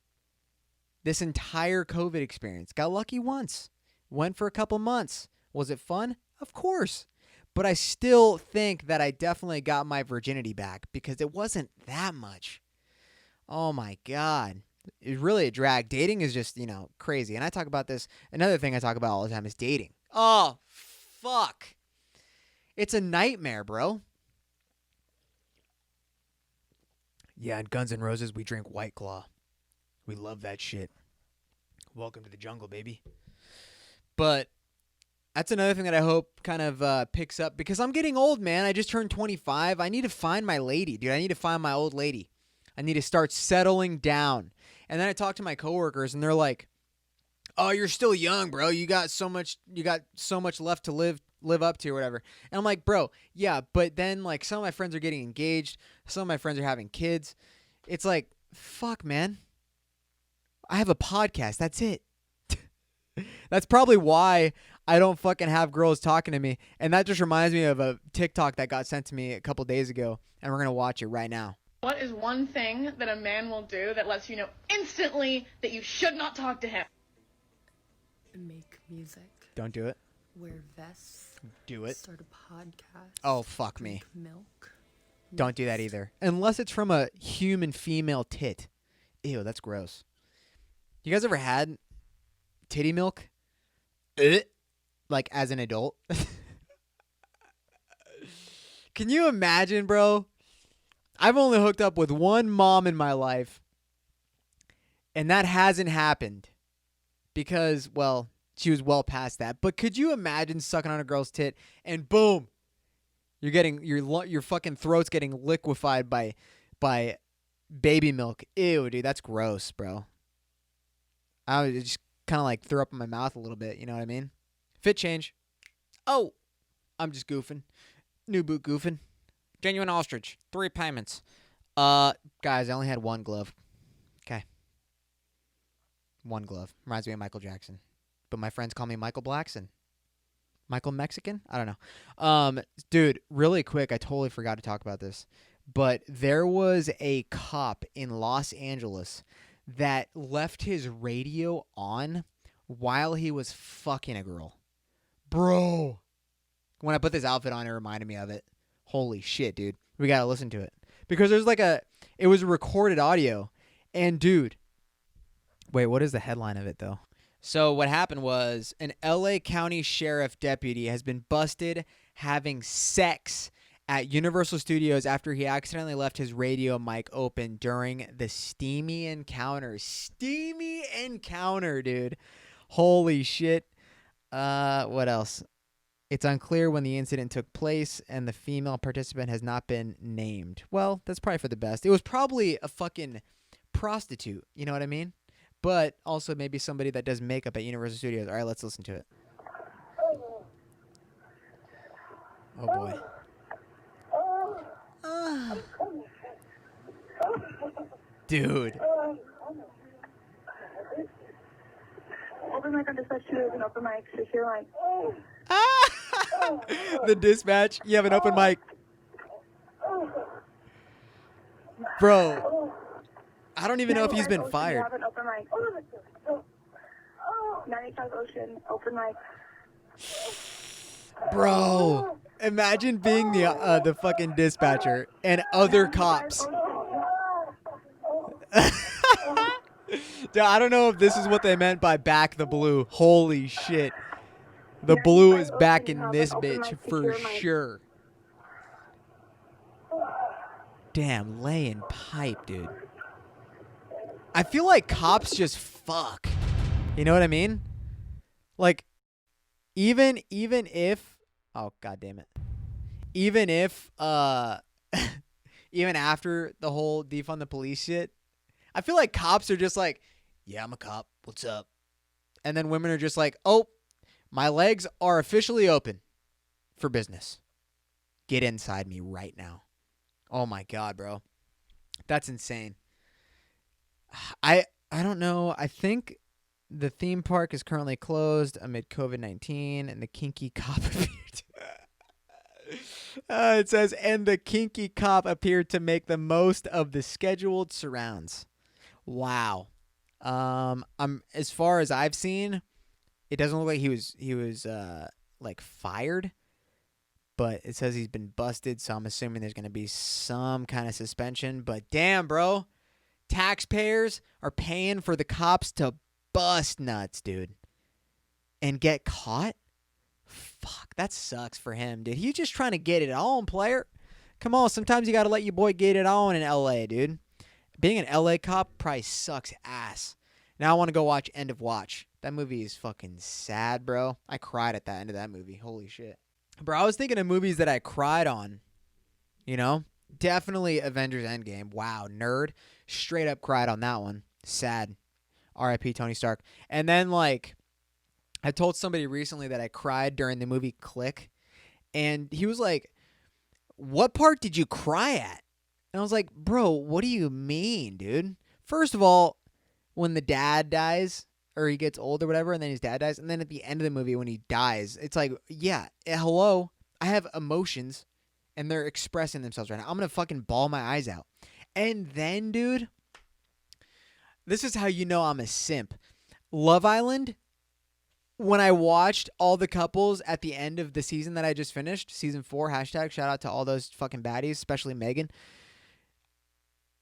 This entire COVID experience. Got lucky once. Went for a couple months. Was it fun? Of course. But I still think that I definitely got my virginity back because it wasn't that much. Oh my God. It's really a drag. Dating is just, crazy. And I talk about this. Another thing I talk about all the time is dating. Oh, fuck. It's a nightmare, bro. Yeah, in Guns N' Roses, we drink White Claw. We love that shit. Welcome to the jungle, baby. But that's another thing that I hope kind of picks up because I'm getting old, man. I just turned 25. I need to find my lady, dude. I need to find my old lady. I need to start settling down. And then I talk to my coworkers, and they're like, "Oh, you're still young, bro. You got so much left to live up to or whatever." And I'm like, "Bro, yeah, but then like some of my friends are getting engaged, some of my friends are having kids. It's like, fuck, man. I have a podcast. That's it." That's probably why I don't fucking have girls talking to me. And that just reminds me of a TikTok that got sent to me a couple days ago, and we're going to watch it right now. What is one thing that a man will do that lets you know instantly that you should not talk to him? Make music. Don't do it. Wear vests. Do it. Start a podcast. Oh, fuck me. Milk. Don't do that either. Unless it's from a human female tit. Ew, that's gross. You guys ever had titty milk? Like as an adult? Can you imagine, bro? I've only hooked up with one mom in my life, and that hasn't happened because, well, she was well past that. But could you imagine sucking on a girl's tit and boom, you're getting your fucking throat's getting liquefied by baby milk? Ew, dude, that's gross, bro. I would just kind of like throw up in my mouth a little bit. You know what I mean? Fit change. Oh, I'm just goofing. New boot goofing. Genuine ostrich. 3 payments. Guys, I only had one glove. Okay. One glove. Reminds me of Michael Jackson. But my friends call me Michael Blackson. Michael Mexican? I don't know. Dude, really quick, I totally forgot to talk about this. But there was a cop in Los Angeles that left his radio on while he was fucking a girl. Bro. When I put this outfit on, it reminded me of it. Holy shit, dude. We gotta listen to it. Because there's it was a recorded audio. And dude. Wait, what is the headline of it though? So what happened was an LA County Sheriff deputy has been busted having sex at Universal Studios after he accidentally left his radio mic open during the steamy encounter. Steamy encounter, dude. Holy shit. What else? It's unclear when the incident took place, and the female participant has not been named. Well, that's probably for the best. It was probably a fucking prostitute, you know what I mean? But also maybe somebody that does makeup at Universal Studios. All right, let's listen to it. Oh, boy. Dude. Open mic on dispatch 2 is an open mic, so you're like... The dispatch. You have an open mic. Bro. I don't even know if he's been fired. You have an open mic. 95 Ocean, open mic. Bro. Imagine being the fucking dispatcher and other cops. Dude, I don't know if this is what they meant by back the blue. Holy shit. The blue is back in this bitch for sure. Damn, laying pipe, dude. I feel like cops just fuck. You know what I mean? Like, even if, oh god damn it, even if even after the whole defund the police shit, I feel like cops are just like, yeah, I'm a cop. What's up? And then women are just like, oh, my legs are officially open for business. Get inside me right now. Oh my god, bro. That's insane. I don't know. I think the theme park is currently closed amid COVID-19 and the kinky cop appeared. It says, and the kinky cop appeared to make the most of the scheduled surrounds. Wow. As far as I've seen, it doesn't look like he was like fired, but it says he's been busted, so I'm assuming there's going to be some kind of suspension. But damn, bro, taxpayers are paying for the cops to bust nuts, dude, and get caught? Fuck, that sucks for him, dude. He's just trying to get it on, player. Come on, sometimes you got to let your boy get it on in LA, dude. Being an LA cop probably sucks ass. Now I want to go watch End of Watch. That movie is fucking sad, bro. I cried at the end of that movie. Holy shit. Bro, I was thinking of movies that I cried on. You know? Definitely Avengers Endgame. Wow, nerd. Straight up cried on that one. Sad. R.I.P. Tony Stark. And then, like, I told somebody recently that I cried during the movie Click. And he was like, what part did you cry at? And I was like, bro, what do you mean, dude? First of all, when the dad dies, or he gets old or whatever, and then his dad dies, and then at the end of the movie when he dies, it's like, yeah, hello, I have emotions, and they're expressing themselves right now. I'm going to fucking bawl my eyes out. And then, dude, this is how you know I'm a simp. Love Island, when I watched all the couples at the end of the season that I just finished, season 4, hashtag, shout out to all those fucking baddies, especially Megan,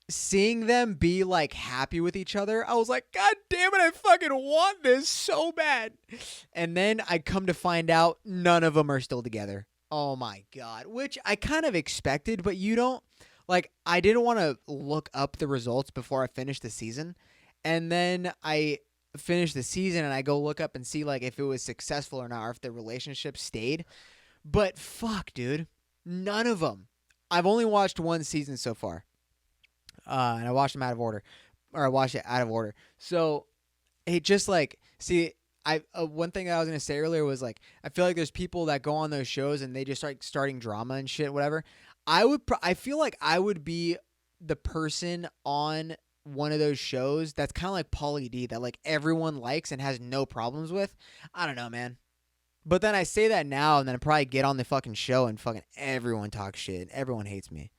seeing them be like happy with each other, I was like, god damn it, I fucking want this so bad. And then I come to find out none of them are still together. Oh my god. Which I kind of expected, but you don't, like, I didn't want to look up the results before I finished the season. And then I finished the season and I go look up and see like if it was successful or not, or if the relationship stayed. But fuck, dude, none of them. I've only watched one season so far. And I watched them out of order, or I watched it out of order. So it just like, see, one thing I was gonna say earlier was like, I feel like there's people that go on those shows and they just start starting drama and shit, whatever. I feel like I would be the person on one of those shows that's kind of like Pauly D, that like everyone likes and has no problems with. I don't know, man. But then I say that now, and then I probably get on the fucking show and fucking everyone talks shit. Everyone hates me.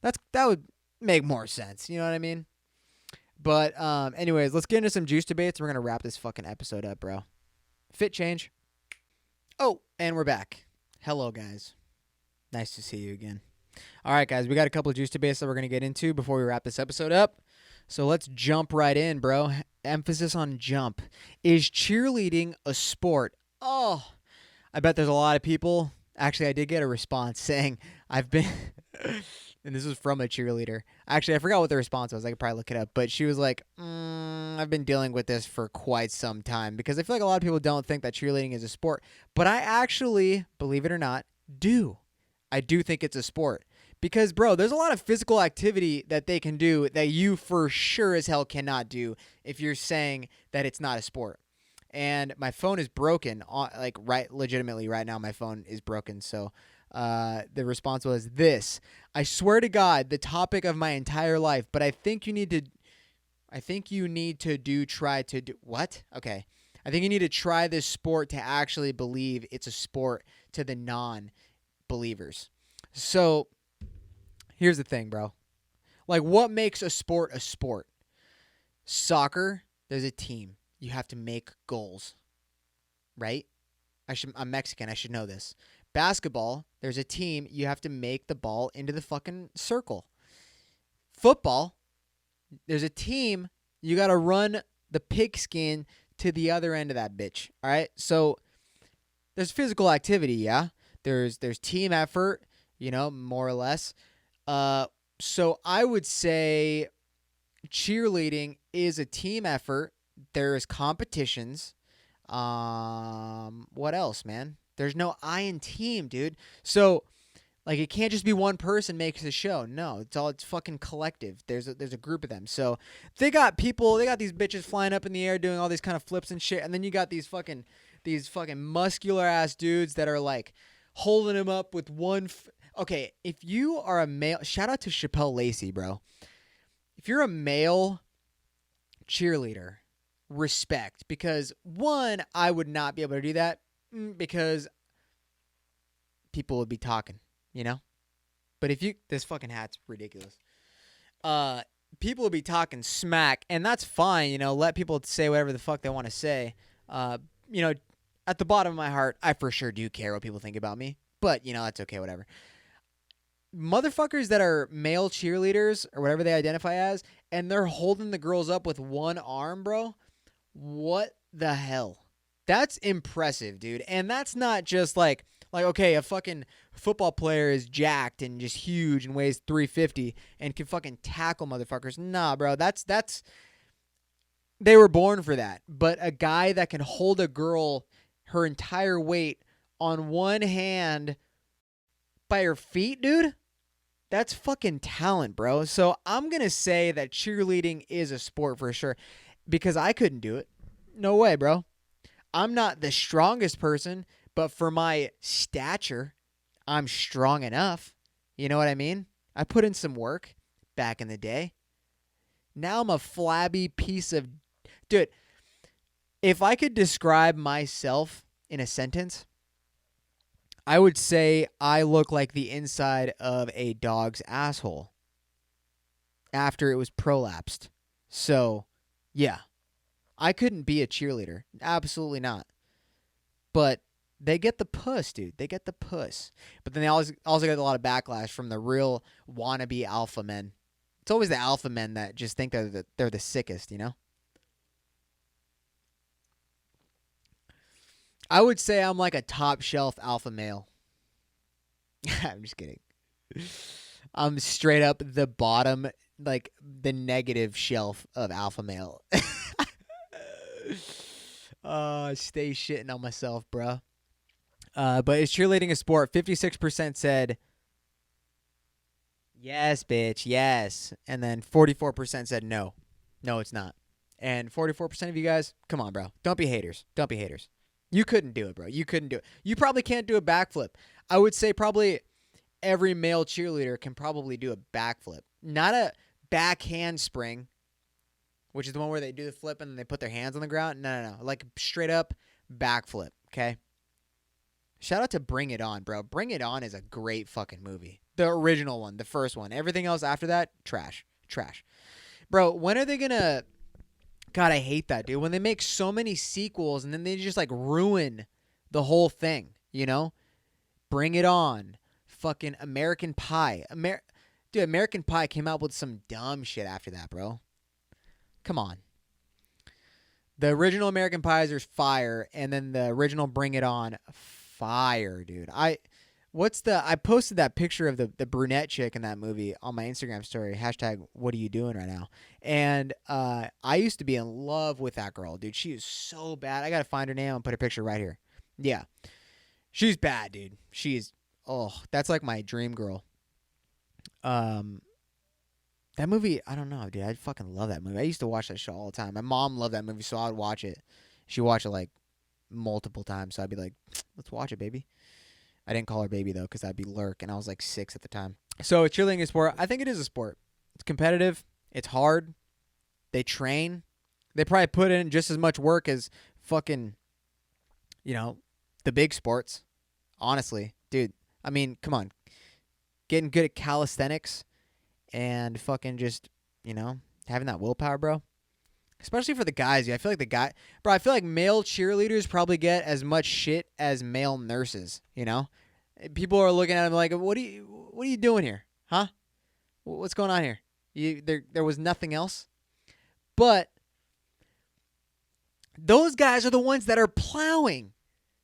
That would make more sense. You know what I mean? But anyways, let's get into some juice debates. We're going to wrap this fucking episode up, bro. Fit change. Oh, and we're back. Hello, guys. Nice to see you again. All right, guys. We got a couple of juice debates that we're going to get into before we wrap this episode up. So let's jump right in, bro. Emphasis on jump. Is cheerleading a sport? Oh, I bet there's a lot of people. Actually, I did get a response saying I've been... And this was from a cheerleader. Actually, I forgot what the response was. I could probably look it up. But she was like, I've been dealing with this for quite some time. Because I feel like a lot of people don't think that cheerleading is a sport. But I actually, believe it or not, do. I do think it's a sport. Because, bro, there's a lot of physical activity that they can do that you for sure as hell cannot do if you're saying that it's not a sport. And my phone is broken. Legitimately right now my phone is broken. So... the response was this: I swear to God, the topic of my entire life, but I think you need to try to do what? Okay. I think you need to try this sport to actually believe it's a sport to the non-believers. So here's the thing, bro. Like, what makes a sport a sport? Soccer, there's a team. You have to make goals. Right? I'm Mexican. I should know this. Basketball, there's a team. You have to make the ball into the fucking circle. Football, there's a team. You got to run the pigskin to the other end of that bitch. All right? So there's physical activity, yeah. There's team effort, you know, more or less. So I would say cheerleading is a team effort. There's competitions. What else, man? There's no I in team, dude. So like it can't just be one person makes a show. No, it's fucking collective. There's a group of them. So they got these bitches flying up in the air doing all these kind of flips and shit, and then you got these fucking muscular ass dudes that are like holding him up with one. Okay, if you are a male, shout out to Chappelle Lacey, bro. If you're a male cheerleader, respect, because one, I would not be able to do that because people would be talking, you know. But if you, this fucking hat's ridiculous. People would be talking smack, and that's fine, you know. Let people say whatever the fuck they want to say. You know, at the bottom of my heart, I for sure do care what people think about me. But you know, that's okay, whatever. Motherfuckers that are male cheerleaders or whatever they identify as, and they're holding the girls up with one arm, bro. What the hell? That's impressive, dude. And that's not just like okay, a fucking football player is jacked and just huge and weighs 350 and can fucking tackle motherfuckers. Nah, bro. That's they were born for that. But a guy that can hold a girl her entire weight on one hand by her feet, dude, that's fucking talent, bro. So I'm going to say that cheerleading is a sport for sure because I couldn't do it. No way, bro. I'm not the strongest person, but for my stature, I'm strong enough. You know what I mean? I put in some work back in the day. Now I'm a flabby piece of... Dude, if I could describe myself in a sentence, I would say I look like the inside of a dog's asshole after it was prolapsed. So, yeah. I couldn't be a cheerleader. Absolutely not. But they get the puss, dude. They get the puss. But then they also get a lot of backlash from the real wannabe alpha men. It's always the alpha men that just think they're the sickest, you know? I would say I'm like a top shelf alpha male. I'm just kidding. I'm straight up the bottom, like the negative shelf of alpha male. Stay shitting on myself, bro. But is cheerleading a sport? 56% said yes, bitch, yes. And then 44% said no. No, it's not. And 44% of you guys, come on, bro. Don't be haters. Don't be haters. You couldn't do it, bro. You couldn't do it. You probably can't do a backflip. I would say probably every male cheerleader can probably do a backflip. Not a back handspring, which is the one where they do the flip and then they put their hands on the ground. No. Like straight up backflip, okay? Shout out to Bring It On, bro. Bring It On is a great fucking movie. The original one, the first one. Everything else after that, trash. Trash. Bro, when are they gonna... God, I hate that, dude. When they make so many sequels and then they just, like, ruin the whole thing, you know? Bring It On. Fucking American Pie. Dude, American Pie came out with some dumb shit after that, bro. Come on. The original American Pies are fire, and then the original Bring It On, fire, dude. I posted that picture of the brunette chick in that movie on my Instagram story. Hashtag what are you doing right now? And I used to be in love with that girl, dude. She is so bad. I gotta find her name and put her picture right here. Yeah. She's bad, dude. That's like my dream girl. That movie, I don't know, dude. I fucking love that movie. I used to watch that show all the time. My mom loved that movie, so I would watch it. She watched it like multiple times, so I'd be like, let's watch it, baby. I didn't call her baby, though, because that'd be lurk, and I was like 6 at the time. So cheerleading is a sport. I think it is a sport. It's competitive. It's hard. They train. They probably put in just as much work as fucking, you know, the big sports. Honestly, dude. I mean, come on. Getting good at calisthenics and fucking just, you know, having that willpower, bro. Especially for the guys. I feel like male cheerleaders probably get as much shit as male nurses, you know? People are looking at them like, what are you doing here? Huh? What's going on here? There was nothing else? But those guys are the ones that are plowing,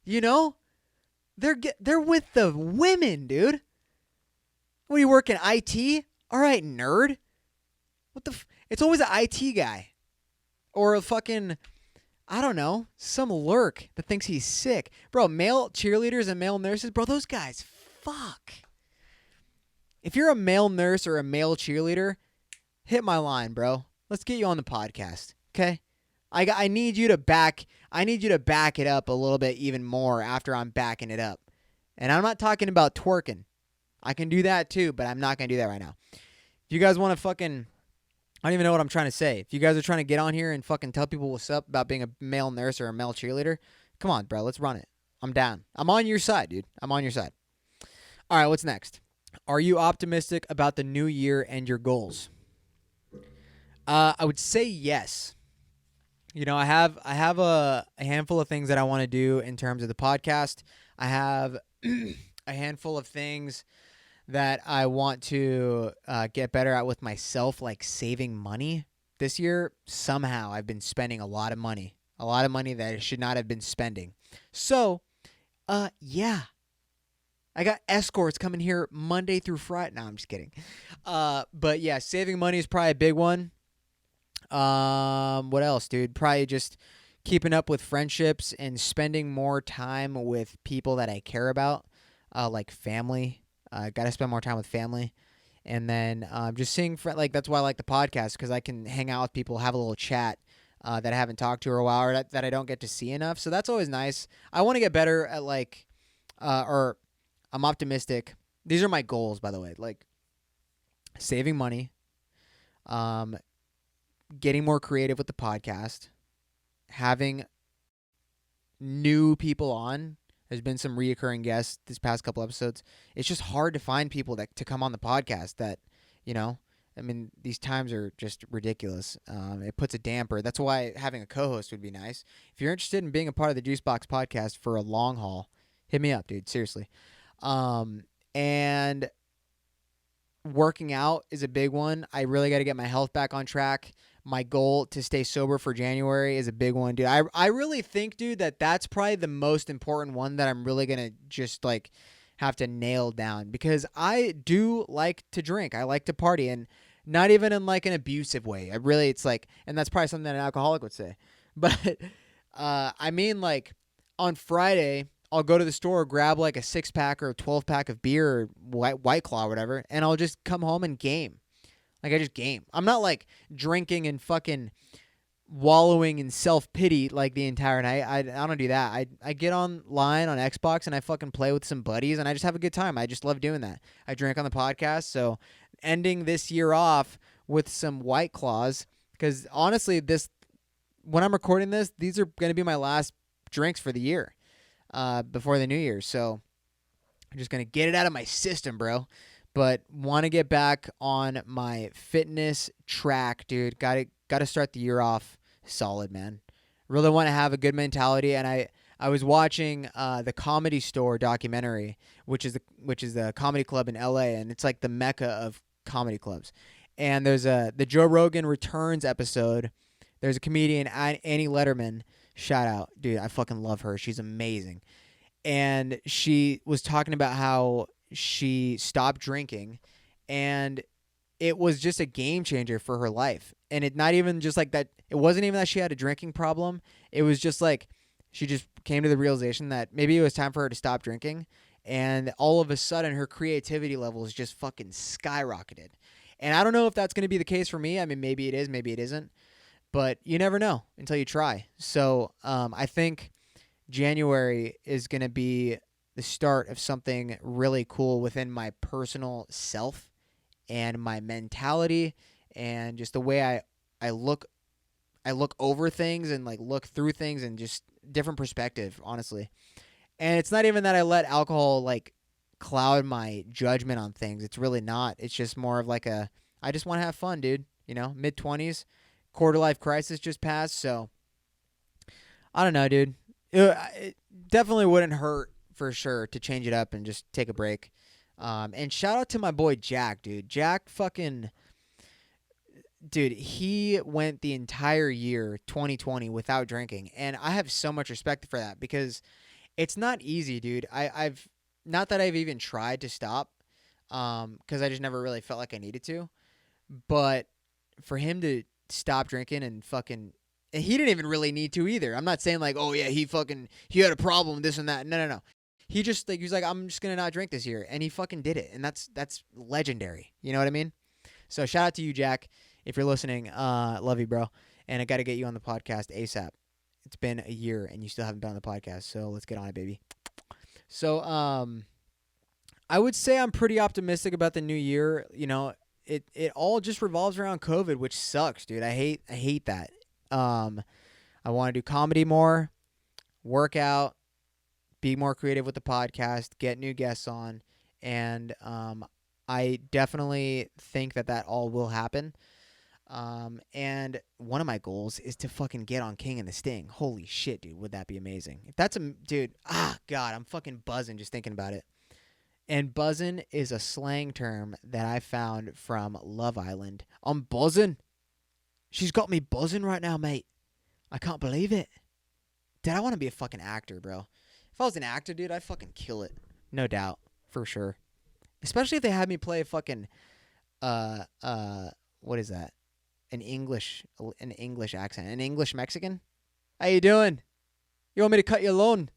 you know? They're with the women, dude. What, you work in IT? All right, nerd. What the? It's always an IT guy, or a fucking, I don't know, some lurk that thinks he's sick, bro. Male cheerleaders and male nurses, bro. Those guys, fuck. If you're a male nurse or a male cheerleader, hit my line, bro. Let's get you on the podcast, okay? I need you to back it up a little bit even more after I'm backing it up. And I'm not talking about twerking. I can do that too, but I'm not going to do that right now. If you guys want to fucking, I don't even know what I'm trying to say. If you guys are trying to get on here and fucking tell people what's up about being a male nurse or a male cheerleader, come on, bro. Let's run it. I'm down. I'm on your side, dude. I'm on your side. All right, what's next? Are you optimistic about the new year and your goals? I would say yes. You know, I have a handful of things that I want to do in terms of the podcast. I have a handful of things that I want to get better at with myself, like saving money. This year, somehow, I've been spending a lot of money that I should not have been spending. So, yeah. I got escorts coming here Monday through Friday. No, I'm just kidding. But yeah, saving money is probably a big one. What else, dude? Probably just keeping up with friendships and spending more time with people that I care about, like family. Got to spend more time with family. And then just seeing, like, that's why I like the podcast, because I can hang out with people, have a little chat that I haven't talked to for a while, or that I don't get to see enough. So that's always nice. I want to get better at, like, or I'm optimistic. These are my goals, by the way. Like, saving money, getting more creative with the podcast, having new people on. There's been some reoccurring guests this past couple episodes. It's just hard to find people to come on the podcast that, you know, I mean, these times are just ridiculous. It puts a damper. That's why having a co-host would be nice. If you're interested in being a part of the Juicebox podcast for a long haul, hit me up, dude. Seriously. And working out is a big one. I really got to get my health back on track. My goal to stay sober for January is a big one, dude. I really think, dude, that's probably the most important one that I'm really going to just, like, have to nail down, because I do like to drink. I like to party, and not even in, like, an abusive way. It's like, and that's probably something that an alcoholic would say. But, I mean, like, on Friday, I'll go to the store, grab, like, a 6-pack or a 12-pack of beer or White Claw or whatever, and I'll just come home and game. Like, I just game. I'm not, like, drinking and fucking wallowing in self-pity, like, the entire night. I don't do that. I get online on Xbox and I fucking play with some buddies, and I just have a good time. I just love doing that. I drink on the podcast, so ending this year off with some White Claws, because honestly, when I'm recording this, these are going to be my last drinks for the year, before the new year. So I'm just going to get it out of my system, bro. But want to get back on my fitness track, dude. Got to start the year off solid, man. Really want to have a good mentality. And I was watching the Comedy Store documentary, which is the comedy club in LA, and it's like the mecca of comedy clubs. And there's the Joe Rogan Returns episode. There's a comedian, Annie Letterman. Shout out, dude. I fucking love her. She's amazing. And she was talking about how she stopped drinking, and it was just a game changer for her life. And it not even just like that. It wasn't even that she had a drinking problem. It was just like she just came to the realization that maybe it was time for her to stop drinking. And all of a sudden, her creativity levels just fucking skyrocketed. And I don't know if that's going to be the case for me. I mean, maybe it is, maybe it isn't. But you never know until you try. So I think January is going to be the start of something really cool within my personal self and my mentality, and just the way I look over things and, like, look through things, and just different perspective, honestly. And it's not even that I let alcohol, like, cloud my judgment on things. It's really not. It's just more of like I just want to have fun, dude. You know, mid-20s, quarter-life crisis just passed, so I don't know, dude. It definitely wouldn't hurt, for sure, to change it up and just take a break. And shout out to my boy Jack, dude. Jack fucking... Dude, he went the entire year, 2020, without drinking. And I have so much respect for that, because It's not easy, dude. I've not that I've even tried to stop, because I just never really felt like I needed to. But for him to stop drinking and fucking, and he didn't even really need to either. I'm not saying like, oh yeah, he had a problem, this and that. No. He just like, he was like, I'm just gonna not drink this year, and he fucking did it, and that's legendary. You know what I mean? So shout out to you, Jack, if you're listening. Love you, bro, and I got to get you on the podcast ASAP. It's been a year and you still haven't been on the podcast, so let's get on it, baby. So I would say I'm pretty optimistic about the new year. You know, it all just revolves around COVID, which sucks, dude. I hate that. I want to do comedy more, work out, be more creative with the podcast, get new guests on, and I definitely think that all will happen. And one of my goals is to fucking get on King and the Sting. Holy shit, dude. Would that be amazing? If that's dude, God, I'm fucking buzzing just thinking about it. And buzzing is a slang term that I found from Love Island. I'm buzzing. She's got me buzzing right now, mate. I can't believe it. Dude, I want to be a fucking actor, bro. If I was an actor, dude, I'd fucking kill it. No doubt. For sure. Especially if they had me play a fucking, what is that? An English accent. An English Mexican? How you doing? You want me to cut your lawn?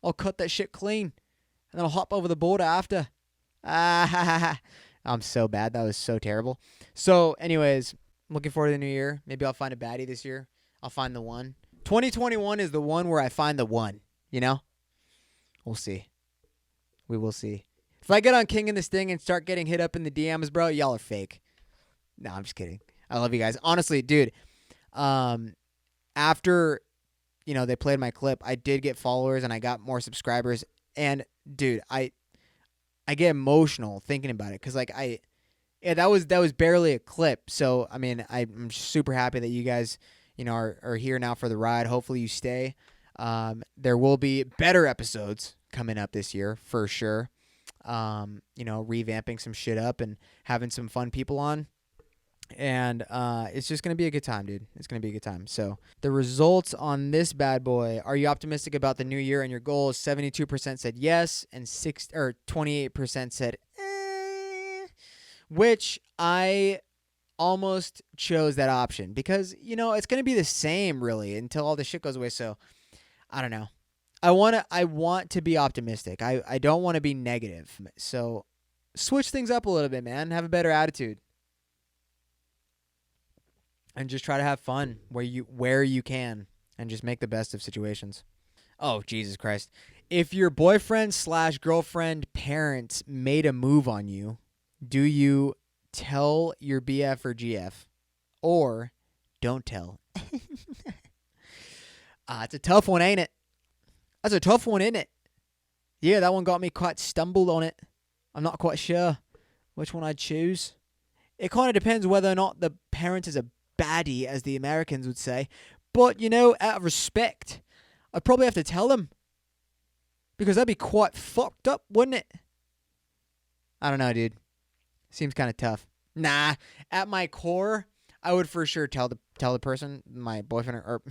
I'll cut that shit clean. And then I'll hop over the border after. I'm so bad. That was so terrible. So, anyways, I'm looking forward to the new year. Maybe I'll find a baddie this year. I'll find the one. 2021 is the one where I find the one, you know? We'll see. We will see. If I get on King and the Sting and start getting hit up in the DMs, bro, y'all are fake. No, I'm just kidding. I love you guys. Honestly, dude, after, they played my clip, I did get followers and I got more subscribers. And, dude, I get emotional thinking about it because, like, that was barely a clip. So, I mean, I'm super happy that you guys, are here now for the ride. Hopefully you stay. There will be better episodes coming up this year for sure. Revamping some shit up and having some fun people on. And it's just going to be a good time, dude. It's going to be a good time. So the results on this bad boy, are you optimistic about the new year and your goals? 72% said yes, and 28% said which I almost chose that option because, it's going to be the same really until all this shit goes away. So I don't know. I want to be optimistic. I don't want to be negative. So switch things up a little bit, man. Have a better attitude. And just try to have fun where you can and just make the best of situations. Oh, Jesus Christ. If your boyfriend/girlfriend parents made a move on you, do you tell your BF or GF or don't tell? It's a tough one, ain't it? That's a tough one, isn't it? Yeah, that one got me quite stumbled on it. I'm not quite sure which one I'd choose. It kind of depends whether or not the parent is a baddie, as the Americans would say. But, out of respect, I'd probably have to tell them. Because that'd be quite fucked up, wouldn't it? I don't know, dude. Seems kind of tough. Nah, at my core, I would for sure tell the person, my boyfriend or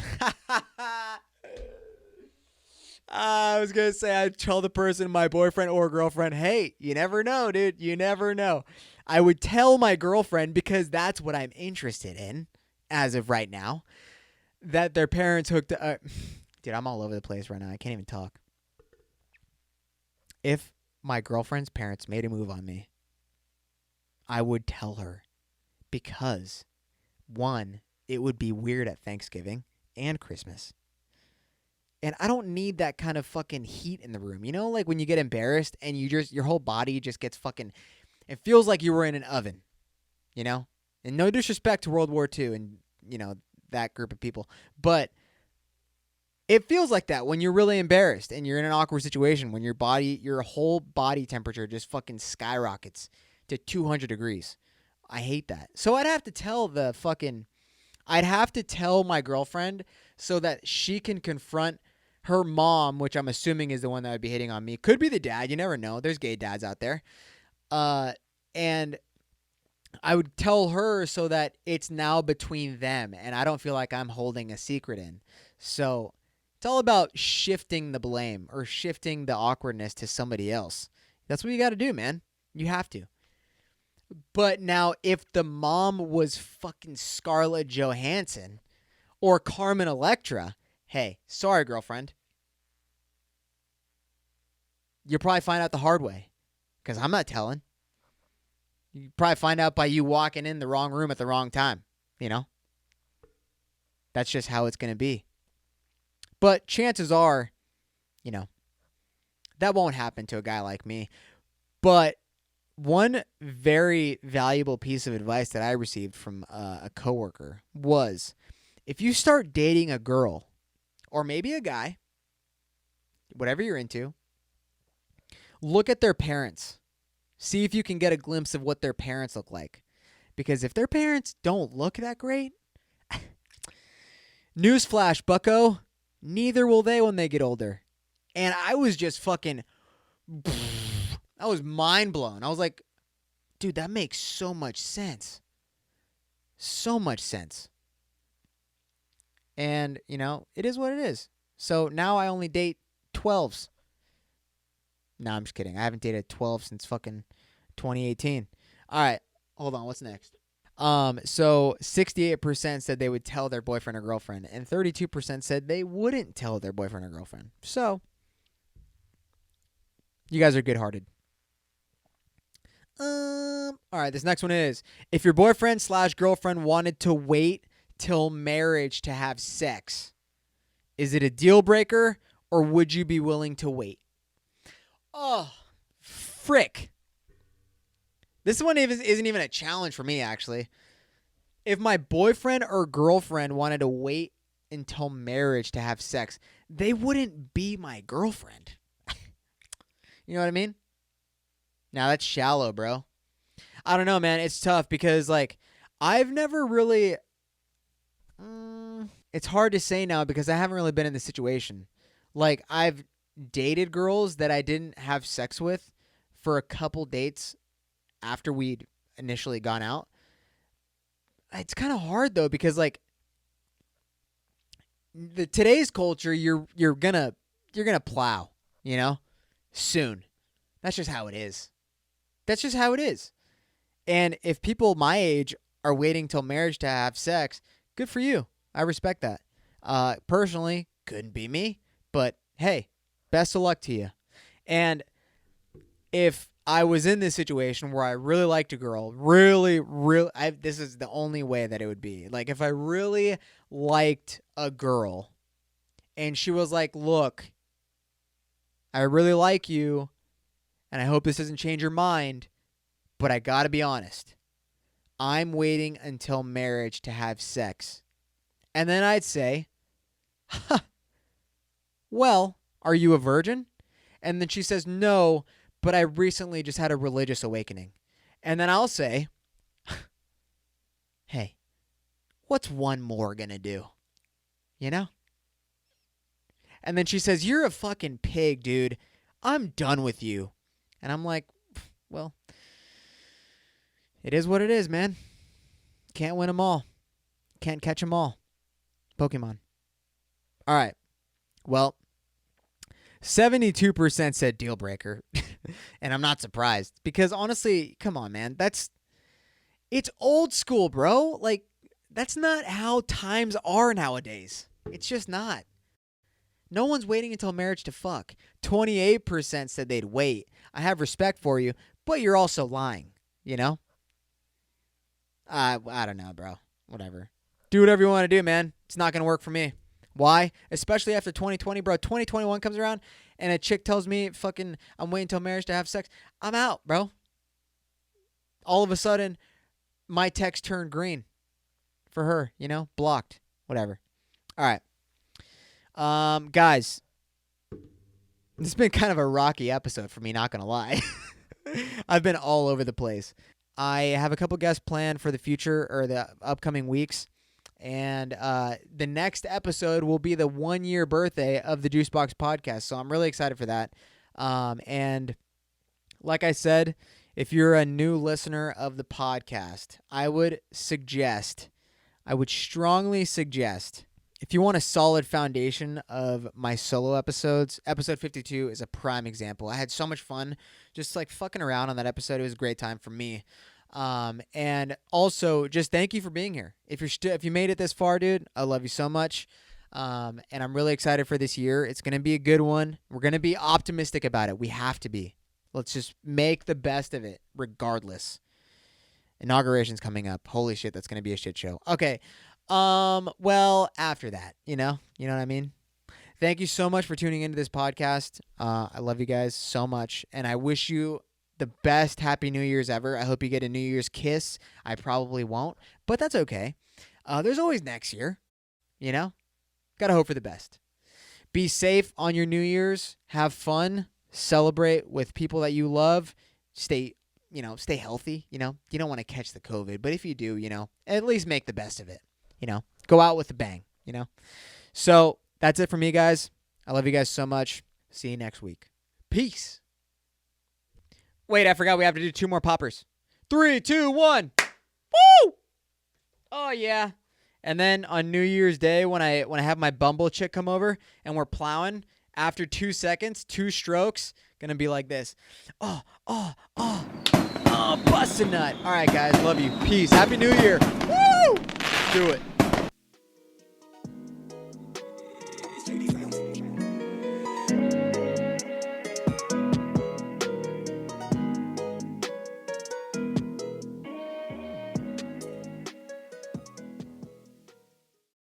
I was going to say I'd tell the person, my boyfriend or girlfriend, hey, you never know, dude. You never know. I would tell my girlfriend because that's what I'm interested in as of right now, that their parents hooked up. Dude, I'm all over the place right now. I can't even talk. If my girlfriend's parents made a move on me, I would tell her because, one, it would be weird at Thanksgiving and Christmas. And I don't need that kind of fucking heat in the room. Like when you get embarrassed and your whole body just gets fucking, it feels like you were in an oven, And no disrespect to World War II and, that group of people. But it feels like that when you're really embarrassed and you're in an awkward situation, when your whole body temperature just fucking skyrockets to 200 degrees. I hate that. So I'd have to tell my girlfriend so that she can confront her mom, which I'm assuming is the one that would be hitting on me. Could be the dad. You never know. There's gay dads out there. And I would tell her so that it's now between them and I don't feel like I'm holding a secret in. So It's all about shifting the blame or shifting the awkwardness to somebody else. That's what you got to do, man. You have to. But now, if the mom was fucking Scarlett Johansson or Carmen Electra, hey, sorry, girlfriend. You'll probably find out the hard way because I'm not telling. You probably find out by you walking in the wrong room at the wrong time, you know? That's just how it's going to be. But chances are, you know, that won't happen to a guy like me. But one very valuable piece of advice that I received from a coworker was, if you start dating a girl or maybe a guy, whatever you're into, look at their parents. See if you can get a glimpse of what their parents look like. Because if their parents don't look that great, newsflash, bucko, neither will they when they get older. And I was just fucking, I was mind blown. I was like, dude, that makes so much sense. So much sense. And, you know, it is what it is. So now I only date 12s. No, I'm just kidding. I haven't dated 12 since fucking 2018. All right. Hold on. What's next? So 68% said they would tell their boyfriend or girlfriend, and 32% said they wouldn't tell their boyfriend or girlfriend. So you guys are good-hearted. All right. This next one is, if your boyfriend/girlfriend wanted to wait till marriage to have sex, is it a deal breaker or would you be willing to wait? Oh, frick. This one isn't even a challenge for me, actually. If my boyfriend or girlfriend wanted to wait until marriage to have sex, they wouldn't be my girlfriend. You know what I mean? Now, that's shallow, bro. I don't know, man. It's tough because, like, I've never really... it's hard to say now because I haven't really been in the situation. Like, I've dated girls that I didn't have sex with for a couple dates after we'd initially gone out. It's kind of hard though because like today's culture, you're gonna plow, you know, soon. That's just how it is. That's just how it is. And if people my age are waiting till marriage to have sex, good for you. I respect that. Personally, couldn't be me, but hey, best of luck to you. And if I was in this situation where I really liked a girl, this is the only way that it would be. Like, if I really liked a girl and she was like, look, I really like you and I hope this doesn't change your mind, but I gotta be honest. I'm waiting until marriage to have sex. And then I'd say, well, are you a virgin? And then she says, no, but I recently just had a religious awakening. And then I'll say, hey, what's one more gonna do? You know? And then she says, you're a fucking pig, dude. I'm done with you. And I'm like, well, it is what it is, man. Can't win them all. Can't catch them all. Pokemon. All right. Well, 72% said deal breaker. And I'm not surprised because honestly, come on, man. It's old school, bro. Like, that's not how times are nowadays. It's just not. No one's waiting until marriage to fuck. 28% said they'd wait. I have respect for you, but you're also lying, you know? I don't know, bro. Whatever. Do whatever you want to do, man. It's not going to work for me. Why? Especially after 2020, bro. 2021 comes around and a chick tells me fucking I'm waiting until marriage to have sex. I'm out, bro. All of a sudden, my text turned green for her, you know? Blocked. Whatever. All right. Guys, this has been kind of a rocky episode for me, not going to lie. I've been all over the place. I have a couple guests planned for the future or the upcoming weeks. And the next episode will be the 1-year birthday of the Juicebox podcast. So I'm really excited for that. And like I said, if you're a new listener of the podcast, I would strongly suggest if you want a solid foundation of my solo episodes, episode 52 is a prime example. I had so much fun just like fucking around on that episode. It was a great time for me. And also just thank you for being here. If you made it this far, dude, I love you so much. And I'm really excited for this year. It's going to be a good one. We're going to be optimistic about it. We have to be. Let's just make the best of it regardless. Inauguration's coming up. Holy shit, that's going to be a shit show. Okay. Well, after that, you know what I mean? Thank you so much for tuning into this podcast. I love you guys so much, and I wish you the best Happy New Year's ever. I hope you get a New Year's kiss. I probably won't, but that's okay. There's always next year, you know? Gotta hope for the best. Be safe on your New Year's. Have fun. Celebrate with people that you love. Stay healthy, You don't want to catch the COVID, but if you do, at least make the best of it. Go out with a bang, So that's it for me, guys. I love you guys so much. See you next week. Peace. Wait, I forgot we have to do 2 more poppers. 3, 2, 1. Woo! Oh, yeah. And then on New Year's Day, when I have my Bumble chick come over and we're plowing, after 2 seconds, 2 strokes, gonna be like this. Oh, bust a nut. All right, guys. Love you. Peace. Happy New Year. Woo! Do it.